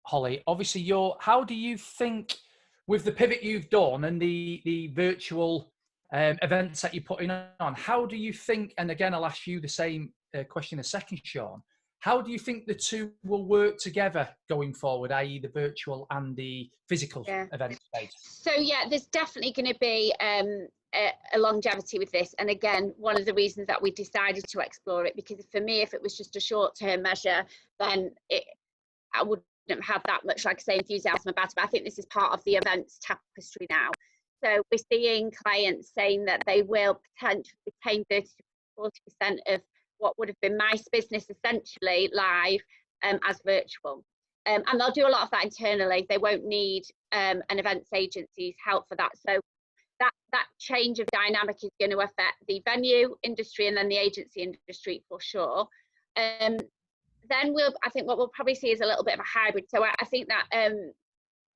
Holly, obviously how do you think, with the pivot you've done and the virtual events that you're putting on, how do you think, and again, I'll ask you the same question in a second, Shaun, how do you think the two will work together going forward, i.e. the virtual and the physical event space? So there's definitely going to be a longevity with this. And again, one of the reasons that we decided to explore it, because for me, if it was just a short-term measure, then I wouldn't have that much, like I say, enthusiasm about it. But I think this is part of the events tapestry now. So we're seeing clients saying that they will potentially retain 30 to 40% of what would have been my business essentially live as virtual. and they'll do a lot of that internally. They won't need an events agency's help for that. So that change of dynamic is going to affect the venue industry and then the agency industry for sure. Then I think what we'll probably see is a little bit of a hybrid. So I think that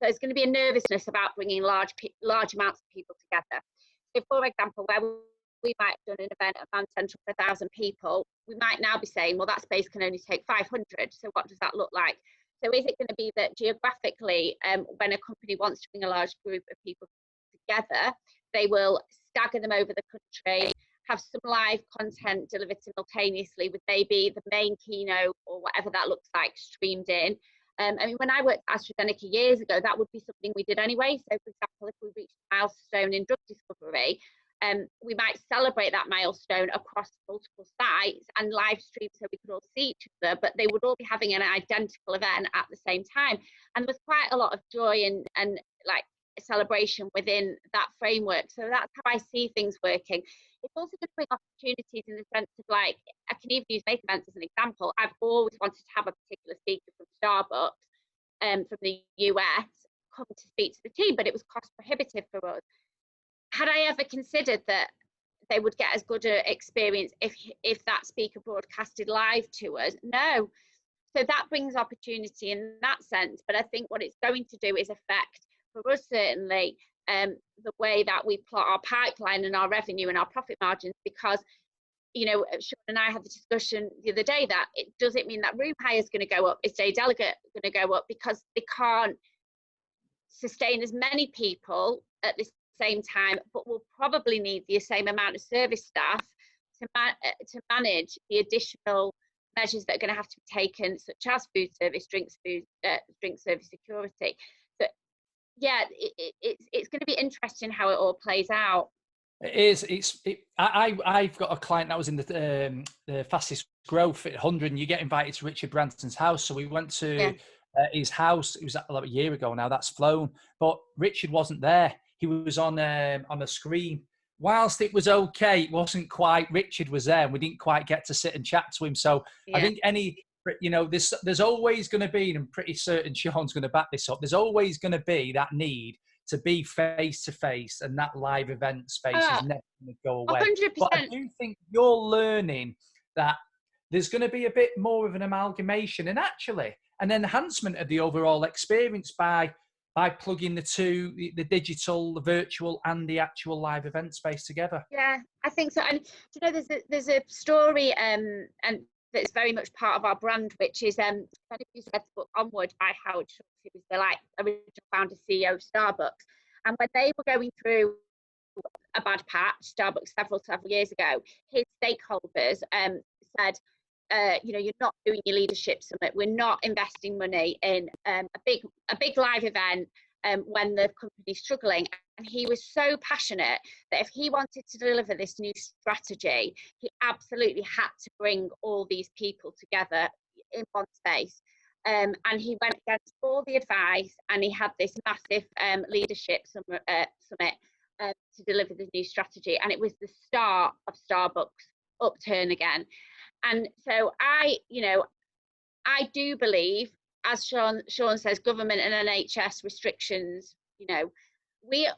there's going to be a nervousness about bringing large amounts of people together. So for example, where we might have done an event at Man Central for 1,000 people, we might now be saying, well, that space can only take 500. So what does that look like? So is it going to be that geographically, when a company wants to bring a large group of people together, they will stagger them over the country, have some live content delivered simultaneously with maybe the main keynote or whatever that looks like streamed in? I mean, when I worked at AstraZeneca years ago, that would be something we did anyway. So for example, if we reached a milestone in drug discovery, we might celebrate that milestone across multiple sites and live stream so we could all see each other, but they would all be having an identical event at the same time. And there was quite a lot of joy and like celebration within that framework. So that's how I see things working. It's also going to bring opportunities in the sense of, like, I can even use Make Events as an example. I've always wanted to have a particular speaker from Starbucks from the US come to speak to the team, but it was cost prohibitive for us. Had I ever considered that they would get as good an experience if that speaker broadcasted live to us? No. So that brings opportunity in that sense. But I think what it's going to do is affect, for us certainly, the way that we plot our pipeline and our revenue and our profit margins, because, you know, Shaun and I had the discussion the other day that does it mean that room hire is going to go up? Is day delegate going to go up? Because they can't sustain as many people at the same time, but we'll probably need the same amount of service staff to manage the additional measures that are going to have to be taken, such as food service, drink service security. So yeah, it's going to be interesting how it all plays out. It is. I've got a client that was in the fastest growth at 100, and you get invited to Richard Branson's house. So we went to his house. It was like a year ago now. That's flown, but Richard wasn't there. He was on a screen. Whilst it was okay, it wasn't quite. Richard was there, and we didn't quite get to sit and chat to him. So I think there's always going to be, and I'm pretty certain Shaun's going to back this up, there's always going to be that need to be face to face, and that live event space is never going to go away. 100%. But I do think you're learning that there's going to be a bit more of an amalgamation and actually an enhancement of the overall experience by plugging the two, the digital, the virtual, and the actual live event space together. Yeah, I think so. And you know, there's a story and that's very much part of our brand, which is if you read the book Onward by Howard Schultz, who was the original founder CEO of Starbucks. And when they were going through a bad patch, Starbucks several years ago, his stakeholders said, you're not doing your leadership summit. We're not investing money in a big live event when the company's struggling. And he was so passionate that if he wanted to deliver this new strategy, he absolutely had to bring all these people together in one space. And he went against all the advice, and he had this massive leadership summit to deliver the new strategy. And it was the start of Starbucks' upturn again. And so I do believe, as Shaun says, government and NHS restrictions, we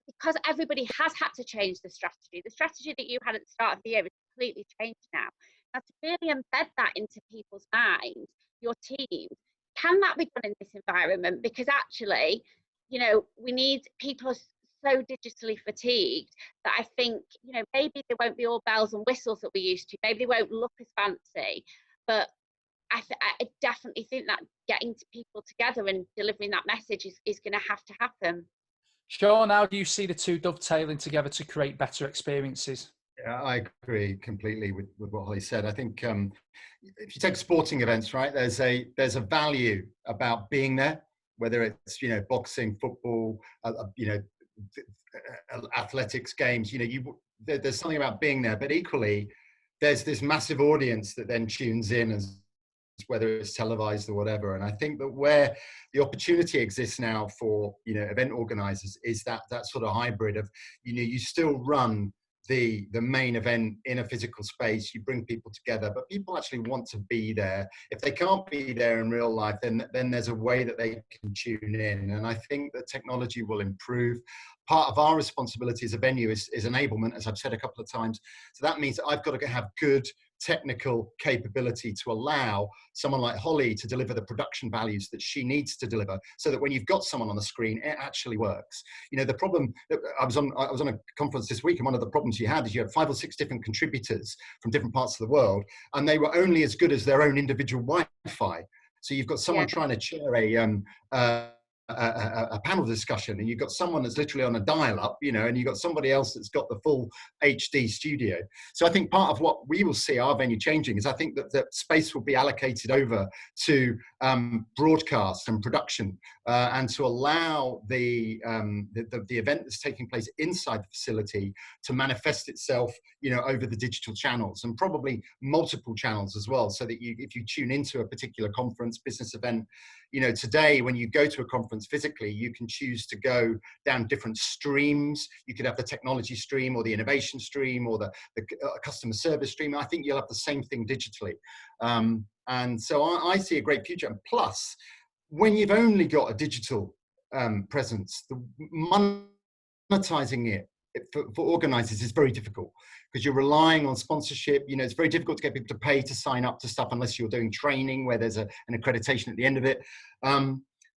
because everybody has had to change the strategy. The strategy that you had at the start of the year is completely changed now. Now, to really embed that into people's minds, your team, can that be done in this environment? Because actually, we need people so digitally fatigued that I think, maybe there won't be all bells and whistles that we used to. Maybe they won't look as fancy, but I definitely think that getting people together and delivering that message is going to have to happen. Shaun, how do you see the two dovetailing together to create better experiences? Yeah, I agree completely with what Holly said. I think if you take sporting events, right, there's a value about being there, whether it's boxing, football, athletics games. There's something about being there, but equally, there's this massive audience that then tunes in, as whether it's televised or whatever. And I think that where the opportunity exists now for event organizers is that sort of hybrid of you still run the main event in a physical space. You bring people together, but people actually want to be there. If they can't be there in real life, then there's a way that they can tune in. And I think that technology will improve. Part of our responsibility as a venue is enablement, as I've said a couple of times. So that means I've got to have good technical capability to allow someone like Holly to deliver the production values that she needs to deliver, so that when you've got someone on the screen, it actually works. You know, the problem that I was on a conference this week, and one of the problems you had is you had 5 or 6 different contributors from different parts of the world, and they were only as good as their own individual Wi-Fi. So you've got someone trying to chair a panel discussion, and you've got someone that's literally on a dial-up, you know, and you've got somebody else that's got the full HD studio. So I think part of what we will see our venue changing is I think that space will be allocated over to broadcast and production, and to allow the event that's taking place inside the facility to manifest itself, you know, over the digital channels, and probably multiple channels as well, so that if you tune into a particular conference, business event, you know, today when you go to a conference physically, you can choose to go down different streams. You could have the technology stream, or the innovation stream, or the customer service stream. I think you'll have the same thing digitally. And so I see a great future. And plus, when you've only got a digital presence, monetizing it for organizers is very difficult, because you're relying on sponsorship. You know, it's very difficult to get people to pay to sign up to stuff unless you're doing training where there's an accreditation at the end of it.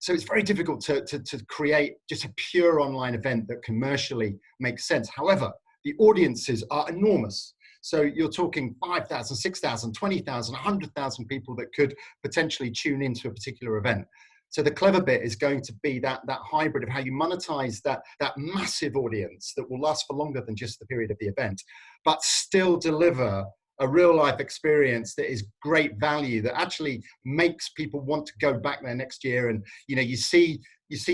So it's very difficult to create just a pure online event that commercially makes sense. However, the audiences are enormous. So you're talking 5,000, 6,000, 20,000, 100,000 people that could potentially tune into a particular event. So the clever bit is going to be that hybrid of how you monetize that massive audience that will last for longer than just the period of the event, but still deliver a real life experience that is great value, that actually makes people want to go back there next year. And, you know, you see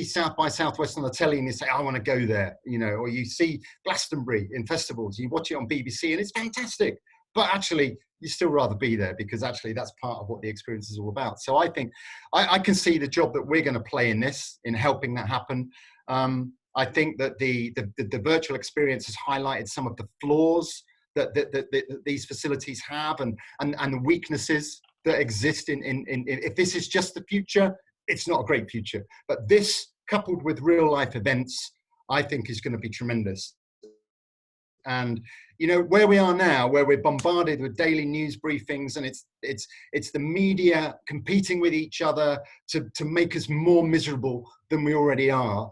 South by Southwest on the telly and you say, I want to go there, you know, or you see Glastonbury in festivals, you watch it on BBC and it's fantastic, but actually you still rather be there, because actually that's part of what the experience is all about. So I think I can see the job that we're going to play in this, in helping that happen. I think that the virtual experience has highlighted some of the flaws that these facilities have, and the weaknesses that exist in if this is just the future, it's not a great future. But this, coupled with real life events, I think is going to be tremendous. And, you know, where we are now, where we're bombarded with daily news briefings, and it's the media competing with each other to make us more miserable than we already are.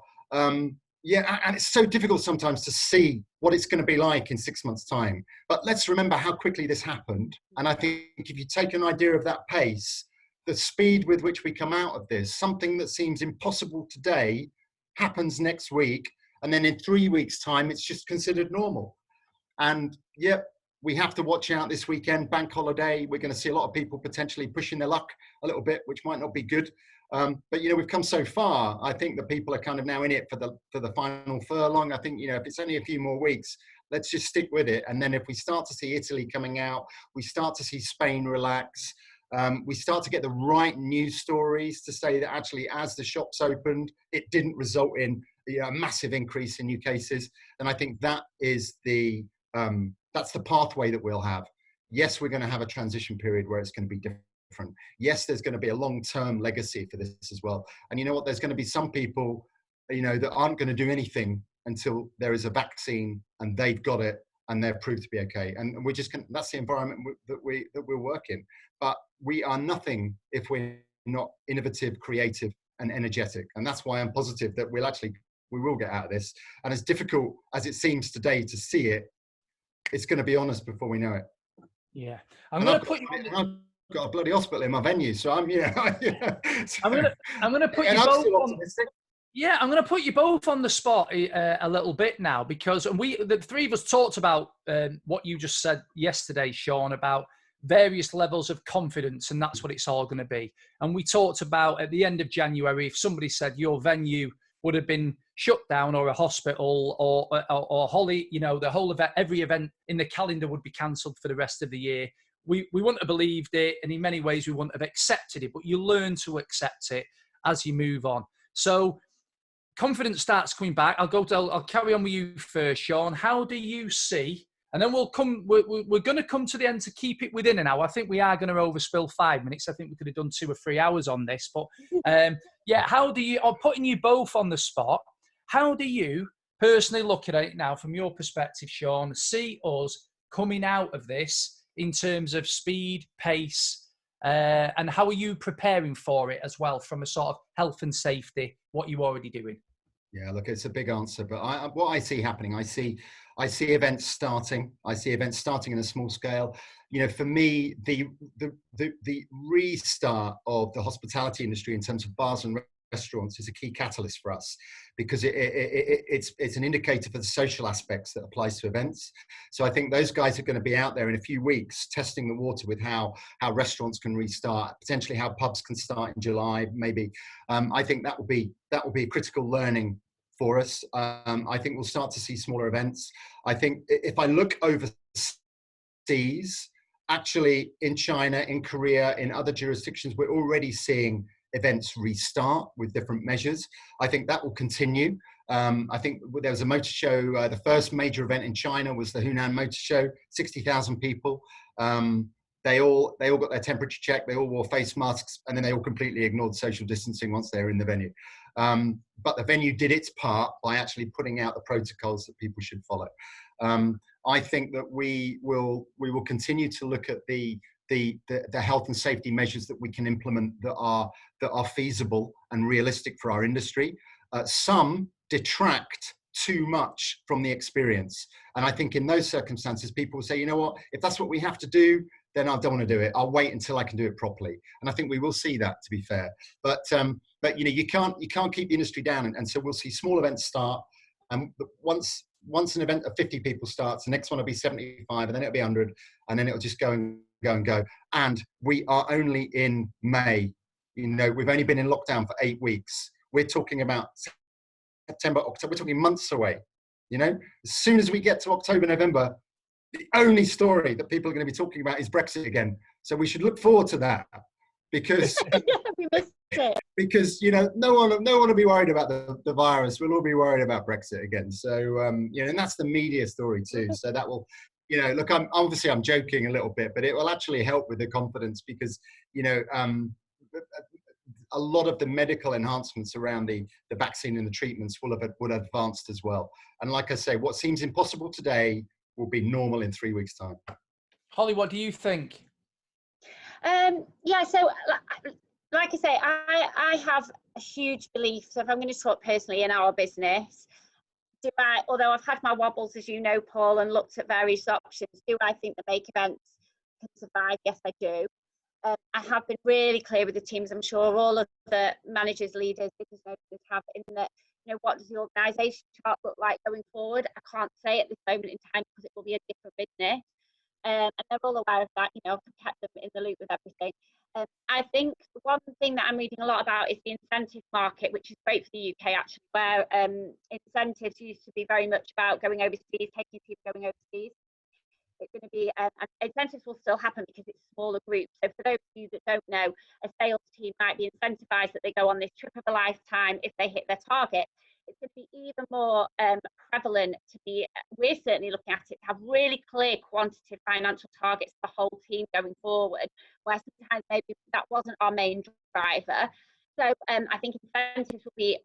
Yeah, and it's so difficult sometimes to see what it's going to be like in 6 months' time. But let's remember how quickly this happened. And I think if you take an idea of that pace, the speed with which we come out of this, something that seems impossible today happens next week. And then in 3 weeks' time, it's just considered normal. And yep, we have to watch out this weekend, bank holiday. We're going to see a lot of people potentially pushing their luck a little bit, which might not be good. But, you know, we've come so far. I think that people are kind of now in it for the final furlong. I think, you know, if it's only a few more weeks, let's just stick with it. And then if we start to see Italy coming out, we start to see Spain relax, we start to get the right news stories to say that actually, as the shops opened, it didn't result in a massive increase in new cases. And I think that is that's the pathway that we'll have. Yes, we're going to have a transition period where it's going to be different. Yes, there's going to be a long-term legacy for this as well. And you know what? There's going to be some people, you know, that aren't going to do anything until there is a vaccine and they've got it and they're proved to be okay. And we're just that's the environment that we're working. But we are nothing if we're not innovative, creative, and energetic. And that's why I'm positive that we will get out of this. And as difficult as it seems today to see it, it's going to be honest before we know it. Yeah, I've got a bloody hospital in my venue, so I'm I'm going to put you both on. Yeah, I'm going to put you both on the spot a little bit now, because the three of us talked about what you just said yesterday, Shaun, about various levels of confidence, and that's what it's all going to be. And we talked about at the end of January, if somebody said your venue would have been shut down, or a hospital, or Holly, you know, the whole event, every event in the calendar would be cancelled for the rest of the year. We wouldn't have believed it, and in many ways we wouldn't have accepted it, but you learn to accept it as you move on. So confidence starts coming back. I'll carry on with you first, Shaun. How do you see and then we're going to come to the end to keep it within an hour. I think we are going to overspill 5 minutes. I think we could have done 2 or 3 hours on this, but yeah, how do you, I'm putting you both on the spot, how do you personally look at it now from your perspective, Shaun, see us coming out of this in terms of speed, pace, and how are you preparing for it as well from a sort of health and safety, what you're already doing? Yeah, look, it's a big answer, but what I see happening, I see events starting. I see events starting in a small scale. You know, for me, the restart of the hospitality industry in terms of bars and restaurants is a key catalyst for us, because it's an indicator for the social aspects that applies to events. So I think those guys are going to be out there in a few weeks testing the water with how restaurants can restart, potentially how pubs can start in July, maybe. I think that will be a critical learning for us. I think we'll start to see smaller events. I think if I look overseas, actually in China, in Korea, in other jurisdictions, we're already seeing events restart with different measures. I think that will continue. I think there was a motor show, the first major event in China was the Hunan Motor Show, 60,000 people. They all got their temperature checked, they all wore face masks, and then they all completely ignored social distancing once they were in the venue. But the venue did its part by actually putting out the protocols that people should follow. I think that we will continue to look at the health and safety measures that we can implement that are feasible and realistic for our industry. Some detract too much from the experience, and I think in those circumstances, people will say, you know what, if that's what we have to do, then I don't want to do it. I'll wait until I can do it properly. And I think we will see that, to be fair. But you know, you can't keep the industry down, and so we'll see small events start. And once an event of 50 people starts, the next one will be 75, and then it'll be 100, and then it'll just go and go and go. And we are only in May. You know, we've only been in lockdown for 8 weeks. We're talking about September, October. We're talking months away. You know, as soon as we get to October, November, the only story that people are going to be talking about is Brexit again. So we should look forward to that, because we missed it. Because you know, no one will be worried about the virus. We'll all be worried about Brexit again. So you know, and that's the media story too. So that will, you know, look, I'm joking a little bit, but it will actually help with the confidence, because you know, a lot of the medical enhancements around the vaccine and the treatments will have advanced as well. And like I say, what seems impossible today will be normal in 3 weeks' time. Holly, what do you think? Yeah, so like I say, I have a huge belief. So if I'm going to talk personally in our business, although I've had my wobbles, as you know, Paul, and looked at various options, do I think the make events can survive? Yes, I do. I have been really clear with the teams. I'm sure all of the managers, leaders, business owners have, in that, you know, what does the organisation chart look like going forward? I can't say at this moment in time, because it will be a different business. And they're all aware of that. You know, I've kept them in the loop with everything. I think one thing that I'm reading a lot about is the incentive market, which is great for the UK actually, where incentives used to be very much about going overseas, taking people going overseas. It's going to be, and incentives will still happen because it's smaller groups. So for those of you that don't know, a sales team might be incentivized that they go on this trip of a lifetime if they hit their target. It's going to be even more prevalent to be, we're certainly looking at it, to have really clear quantitative financial targets for the whole team going forward, where sometimes maybe that wasn't our main driver. So I think incentives will be,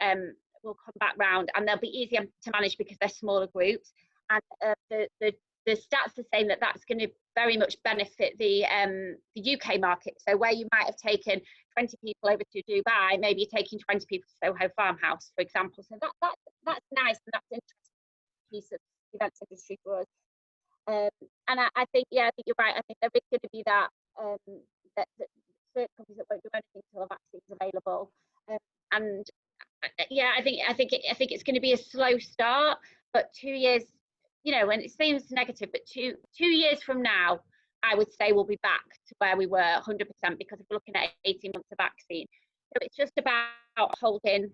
will come back round, and they'll be easier to manage because they're smaller groups. And the stats are saying that that's going to very much benefit the UK market. So where you might have taken 20 people over to Dubai, maybe you're taking 20 people to Soho Farmhouse, for example. So that's nice, and that's an interesting piece of the events industry for us. And I think, yeah, I think you're right. I think there is going to be that certain companies that won't do anything until a vaccine's available. And yeah, I think it's going to be a slow start, but 2 years. You know, and it seems negative, but two years from now, I would say we'll be back to where we were 100%, because if we're looking at 18 months of vaccine. So it's just about holding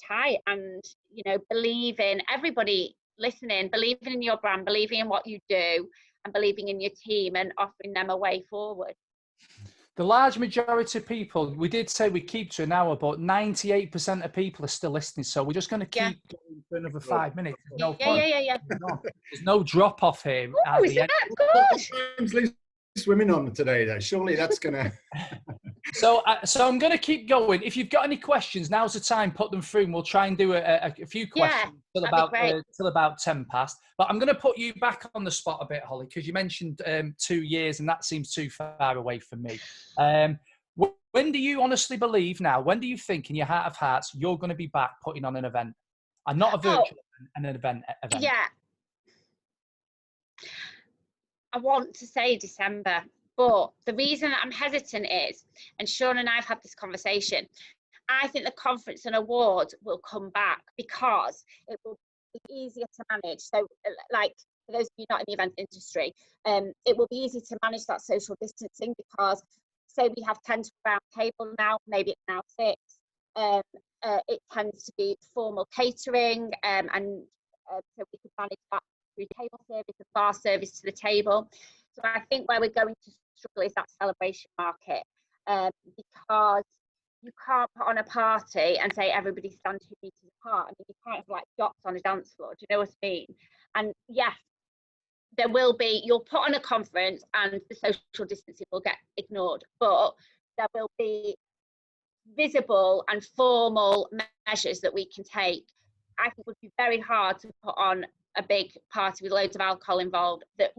tight and, you know, believing, everybody listening, believing in your brand, believing in what you do, and believing in your team, and offering them a way forward. The large majority of people, we did say we keep to an hour, but 98% of people are still listening. So we're just going to keep going for another 5 minutes. There's no point. Yeah. There's no drop off here Ooh, at the isn't end. that good? Time's swimming on today, though. Surely that's going to. So I'm going to keep going. If you've got any questions, now's the time. Put them through, and we'll try and do a few questions till about 10 past. But I'm going to put you back on the spot a bit, Holly, because you mentioned 2 years, and that seems too far away from me. When do you honestly believe now? When do you think, in your heart of hearts, you're going to be back putting on an event, and not a virtual event, an event? Yeah. I want to say December. But the reason that I'm hesitant is, and Shaun and I have had this conversation, I think the conference and awards will come back because it will be easier to manage. So, like, for those of you not in the event industry, it will be easy to manage that social distancing because, say, we have 10 to round table now, maybe it's now 6. It tends to be formal catering, and so we can manage that through table service and bar service to the table. So I think where we're going to struggle is that celebration market, because you can't put on a party and say everybody stand 2 meters apart. I mean, you can't have like dots on a dance floor. Do you know what I mean? And yes, there will be, you'll put on a conference and the social distancing will get ignored, but there will be visible and formal measures that we can take. I think it would be very hard to put on a big party with loads of alcohol involved that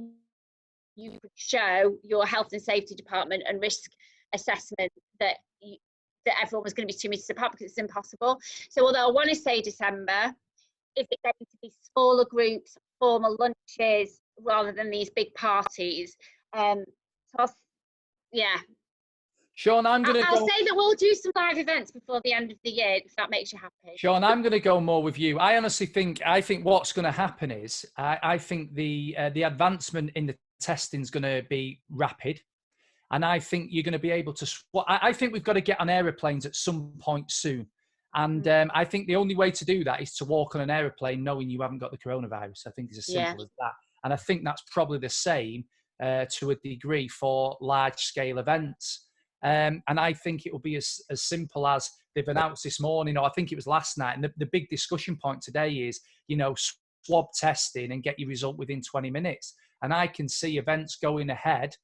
you could show your health and safety department and risk assessment that everyone was going to be 2 meters apart, because it's impossible. So although I want to say December, is it going to be smaller groups, formal lunches, rather than these big parties? Yeah. Shaun, I'll say that we'll do some live events before the end of the year, if that makes you happy. Shaun, I'm going to go more with you. I honestly think what's going to happen is I think the advancement in the testing is going to be rapid. And I think you're going to be able to, I think we've got to get on aeroplanes at some point soon. And I think the only way to do that is to walk on an aeroplane knowing you haven't got the coronavirus. I think it's as simple as that. And I think that's probably the same to a degree for large scale events. And I think it will be as simple as they've announced this morning, or I think it was last night. And the big discussion point today is, swab testing and get your result within 20 minutes. And I can see events going ahead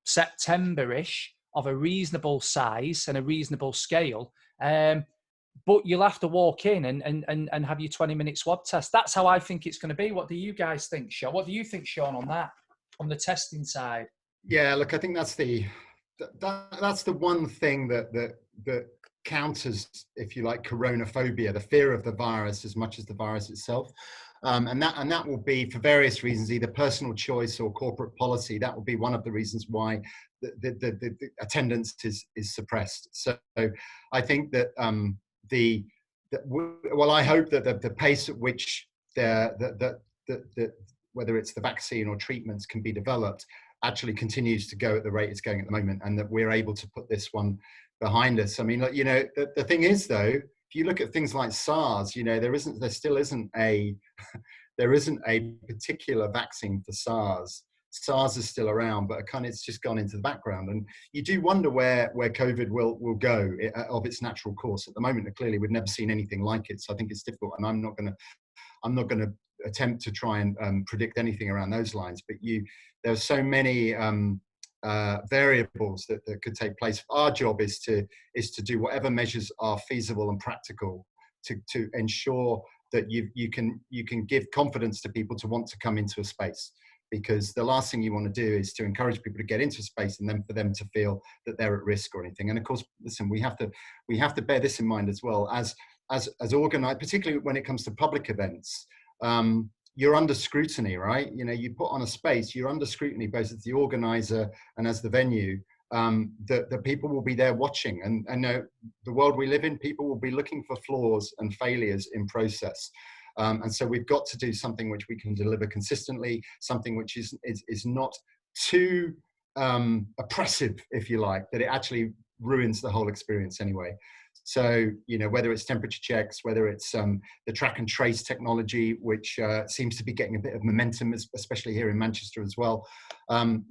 September-ish of a reasonable size and a reasonable scale. But you'll have to walk in and have your 20-minute swab test. That's how I think it's going to be. What do you guys think, Shaun? What do you think, Shaun, on that, on the testing side? Yeah, look, I think that's the one thing that counters, if you like, coronaphobia, the fear of the virus as much as the virus itself. And that will be, for various reasons, either personal choice or corporate policy. That will be one of the reasons why the attendance is suppressed. So I think that I hope that the pace at which whether it's the vaccine or treatments can be developed actually continues to go at the rate it's going at the moment, and that we're able to put this one behind us. I mean, the thing is, though, if you look at things like SARS, there still isn't a particular vaccine for SARS. SARS is still around, but it's just gone into the background. And you do wonder where COVID will go of its natural course. At the moment, clearly, we've never seen anything like it. So I think it's difficult, and I'm not going to attempt to try and predict anything around those lines. But there are so many variables that could take place. Our job is to do whatever measures are feasible and practical to ensure that you can give confidence to people to want to come into a space, because the last thing you want to do is to encourage people to get into space and then for them to feel that they're at risk or anything. And of course, listen, we have to bear this in mind as well as organized, particularly when it comes to public events. You're under scrutiny, right? You put on a space, you're under scrutiny, both as the organizer and as the venue. The people will be there watching, and the world we live in, people will be looking for flaws and failures in process. And so we've got to do something which we can deliver consistently, something which is not too oppressive, if you like, that it actually ruins the whole experience anyway. So, whether it's temperature checks, whether it's the track and trace technology, which seems to be getting a bit of momentum, especially here in Manchester as well. And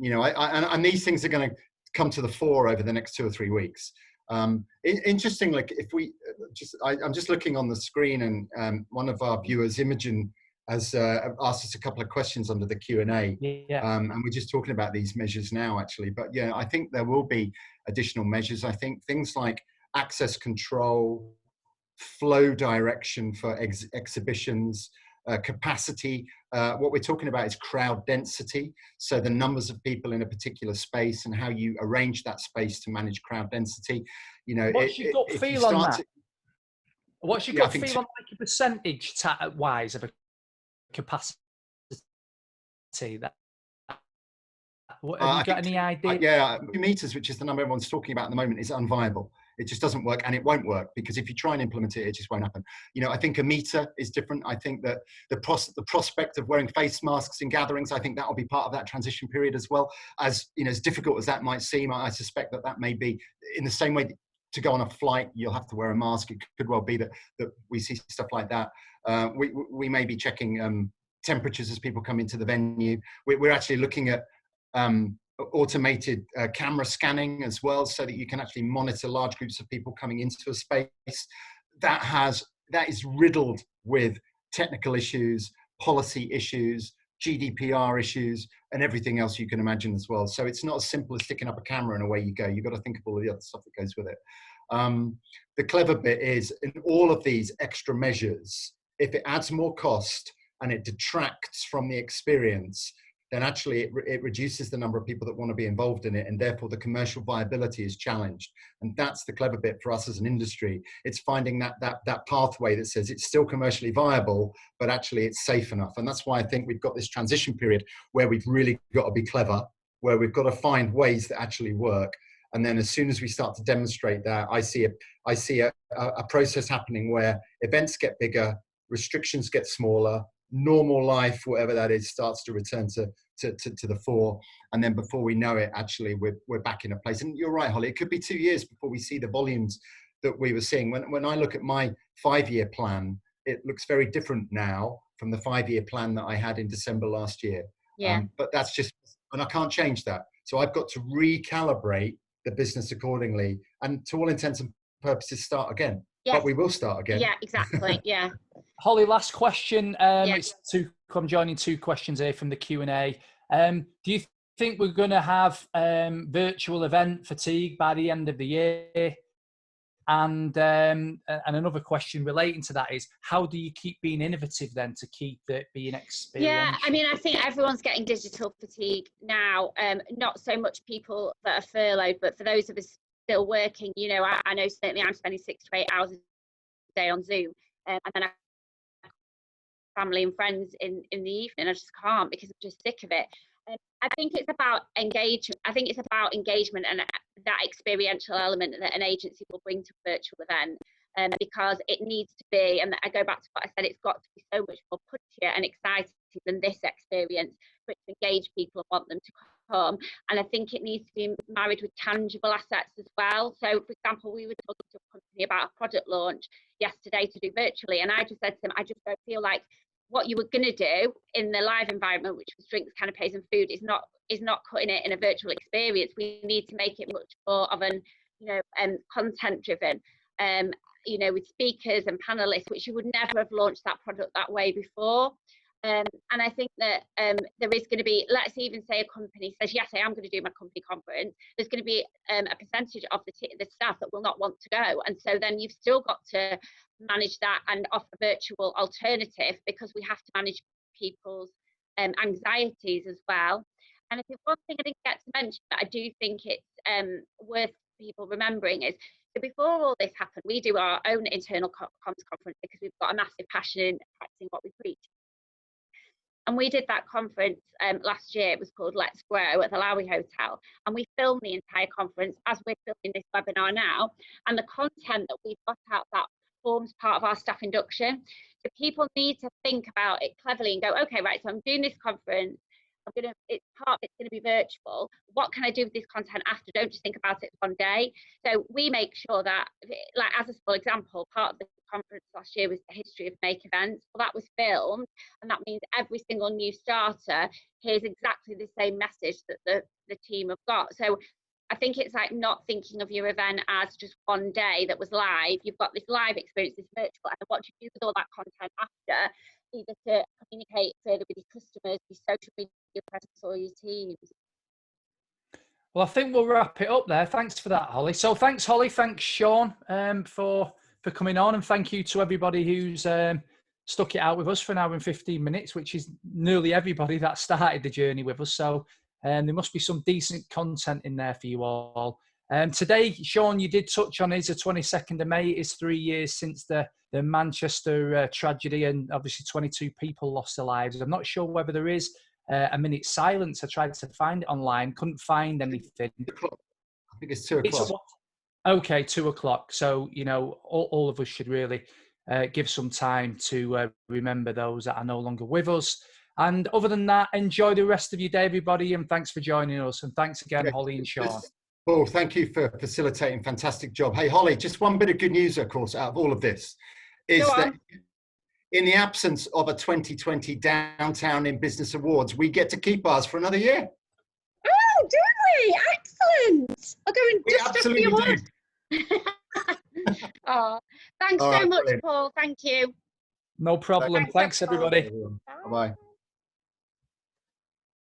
these things are going to come to the fore over the next 2 or 3 weeks. Interesting, like if we I'm just looking on the screen, and one of our viewers, Imogen, has asked us a couple of questions under the Q&A. Yeah. And we're just talking about these measures now, actually. But yeah, I think there will be additional measures. I think things like access control, flow direction for exhibitions, capacity. What we're talking about is crowd density. So the numbers of people in a particular space and how you arrange that space to manage crowd density. You know, what's your gut feel on that? What's your gut feel on like a percentage wise of a capacity? That have you got any idea? Yeah, 2 meters, which is the number everyone's talking about at the moment, is unviable. It just doesn't work, and it won't work, because if you try and implement it, it just won't happen. You know, I think a meter is different. I think that the prospect of wearing face masks in gatherings, I think that will be part of that transition period as well. As you know, as difficult as that might seem, I suspect that may be in the same way that to go on a flight, you'll have to wear a mask. It could well be that we see stuff like that. We may be checking temperatures as people come into the venue. We're actually looking at automated camera scanning as well, so that you can actually monitor large groups of people coming into a space. That is riddled with technical issues, policy issues, GDPR issues, and everything else you can imagine as well. So it's not as simple as sticking up a camera and away you go. You've got to think of all the other stuff that goes with it. The clever bit is, in all of these extra measures, if it adds more cost and it detracts from the experience, then actually it reduces the number of people that want to be involved in it, and therefore the commercial viability is challenged. And that's the clever bit for us as an industry. It's finding that pathway that says it's still commercially viable, but actually it's safe enough. And that's why I think we've got this transition period where we've really got to be clever, where we've got to find ways that actually work. And then as soon as we start to demonstrate that, I see a process happening where events get bigger, restrictions get smaller, normal life, whatever that is, starts to return to the fore. And then before we know it, actually, we're back in a place. And you're right, Holly, it could be 2 years before we see the volumes that we were seeing. When I look at my 5-year plan, it looks very different now from the 5-year plan that I had in December last year. Yeah. But that's just, and I can't change that. So I've got to recalibrate the business accordingly, and to all intents and purposes, start again. Yes. But we will start again. Yeah, exactly. Yeah. Holly, last question. Yeah. I'm joining 2 questions here from the Q&A. Do you think we're going to have virtual event fatigue by the end of the year? And another question relating to that is, how do you keep being innovative then to keep it being experiential? Yeah, I mean, I think everyone's getting digital fatigue now. Not so much people that are furloughed, but for those of us still working, you know, I know certainly I'm spending 6 to 8 hours a day on Zoom, and then I have family and friends in the evening. I just can't, because I'm just sick of it. I think it's about engagement. I think it's about engagement and that experiential element that an agency will bring to a virtual event, because it needs to be, and I go back to what I said, it's got to be so much more punchier and exciting than this experience for it to engage people and want them to come. And I think it needs to be married with tangible assets as well. So, for example, we were talking to a company about a product launch yesterday to do virtually, and I just said to them, I just don't feel like what you were going to do in the live environment, which was drinks, canapes and food, is not cutting it in a virtual experience. We need to make it much more of an, you know, content driven, you know, with speakers and panelists, which you would never have launched that product that way before. And I think that there is going to be, let's even say a company says, yes, I am going to do my company conference. There's going to be a percentage of the staff that will not want to go. And so then you've still got to manage that and offer virtual alternative, because we have to manage people's anxieties as well. And I think one thing I didn't get to mention, but I do think it's worth people remembering is, so before all this happened, we do our own internal comms conference because we've got a massive passion in practicing what we preach. And we did that conference last year. It was called Let's Grow at the Lowry Hotel. And we filmed the entire conference as we're filming this webinar now. And the content that we've got out that forms part of our staff induction. So people need to think about it cleverly and go, okay, right, so I'm doing this conference. It's going to be virtual. What can I do with this content after? Don't just think about it one day. So we make sure that, like as a small example, part of the conference last year was the history of make events. Well, that was filmed, and that means every single new starter hears exactly the same message that the team have got. So I think it's like not thinking of your event as just one day that was live. You've got this live experience, this virtual, and what do you do with all that content after, either to communicate further with your customers, your social media presence, or your teams? Well, I think we'll wrap it up there. Thanks for that, Holly. So thanks, Holly. Thanks, Shaun, for coming on, and thank you to everybody who's stuck it out with us for an hour and 15 minutes, which is nearly everybody that started the journey with us. So there must be some decent content in there for you all. Today, Shaun, you did touch on, is the 22nd of May. It is 3 years since the Manchester tragedy, and obviously 22 people lost their lives. I'm not sure whether there is a minute's silence. I tried to find it online, couldn't find anything. I think it's 2 o'clock. Okay, 2 o'clock. So, you know, all of us should really give some time to remember those that are no longer with us. And other than that, enjoy the rest of your day, everybody, and thanks for joining us. And thanks again, Holly and Shaun. Paul, thank you for facilitating. Fantastic job. Hey, Holly, just one bit of good news, of course, out of all of this, is that in the absence of a 2020 Downtown in Business Awards, we get to keep ours for another year. Oh, do we? Excellent. I'll go and We absolutely do. Oh, thanks so much, brilliant. Paul. Thank you. No problem. Thanks everybody. Bye-bye.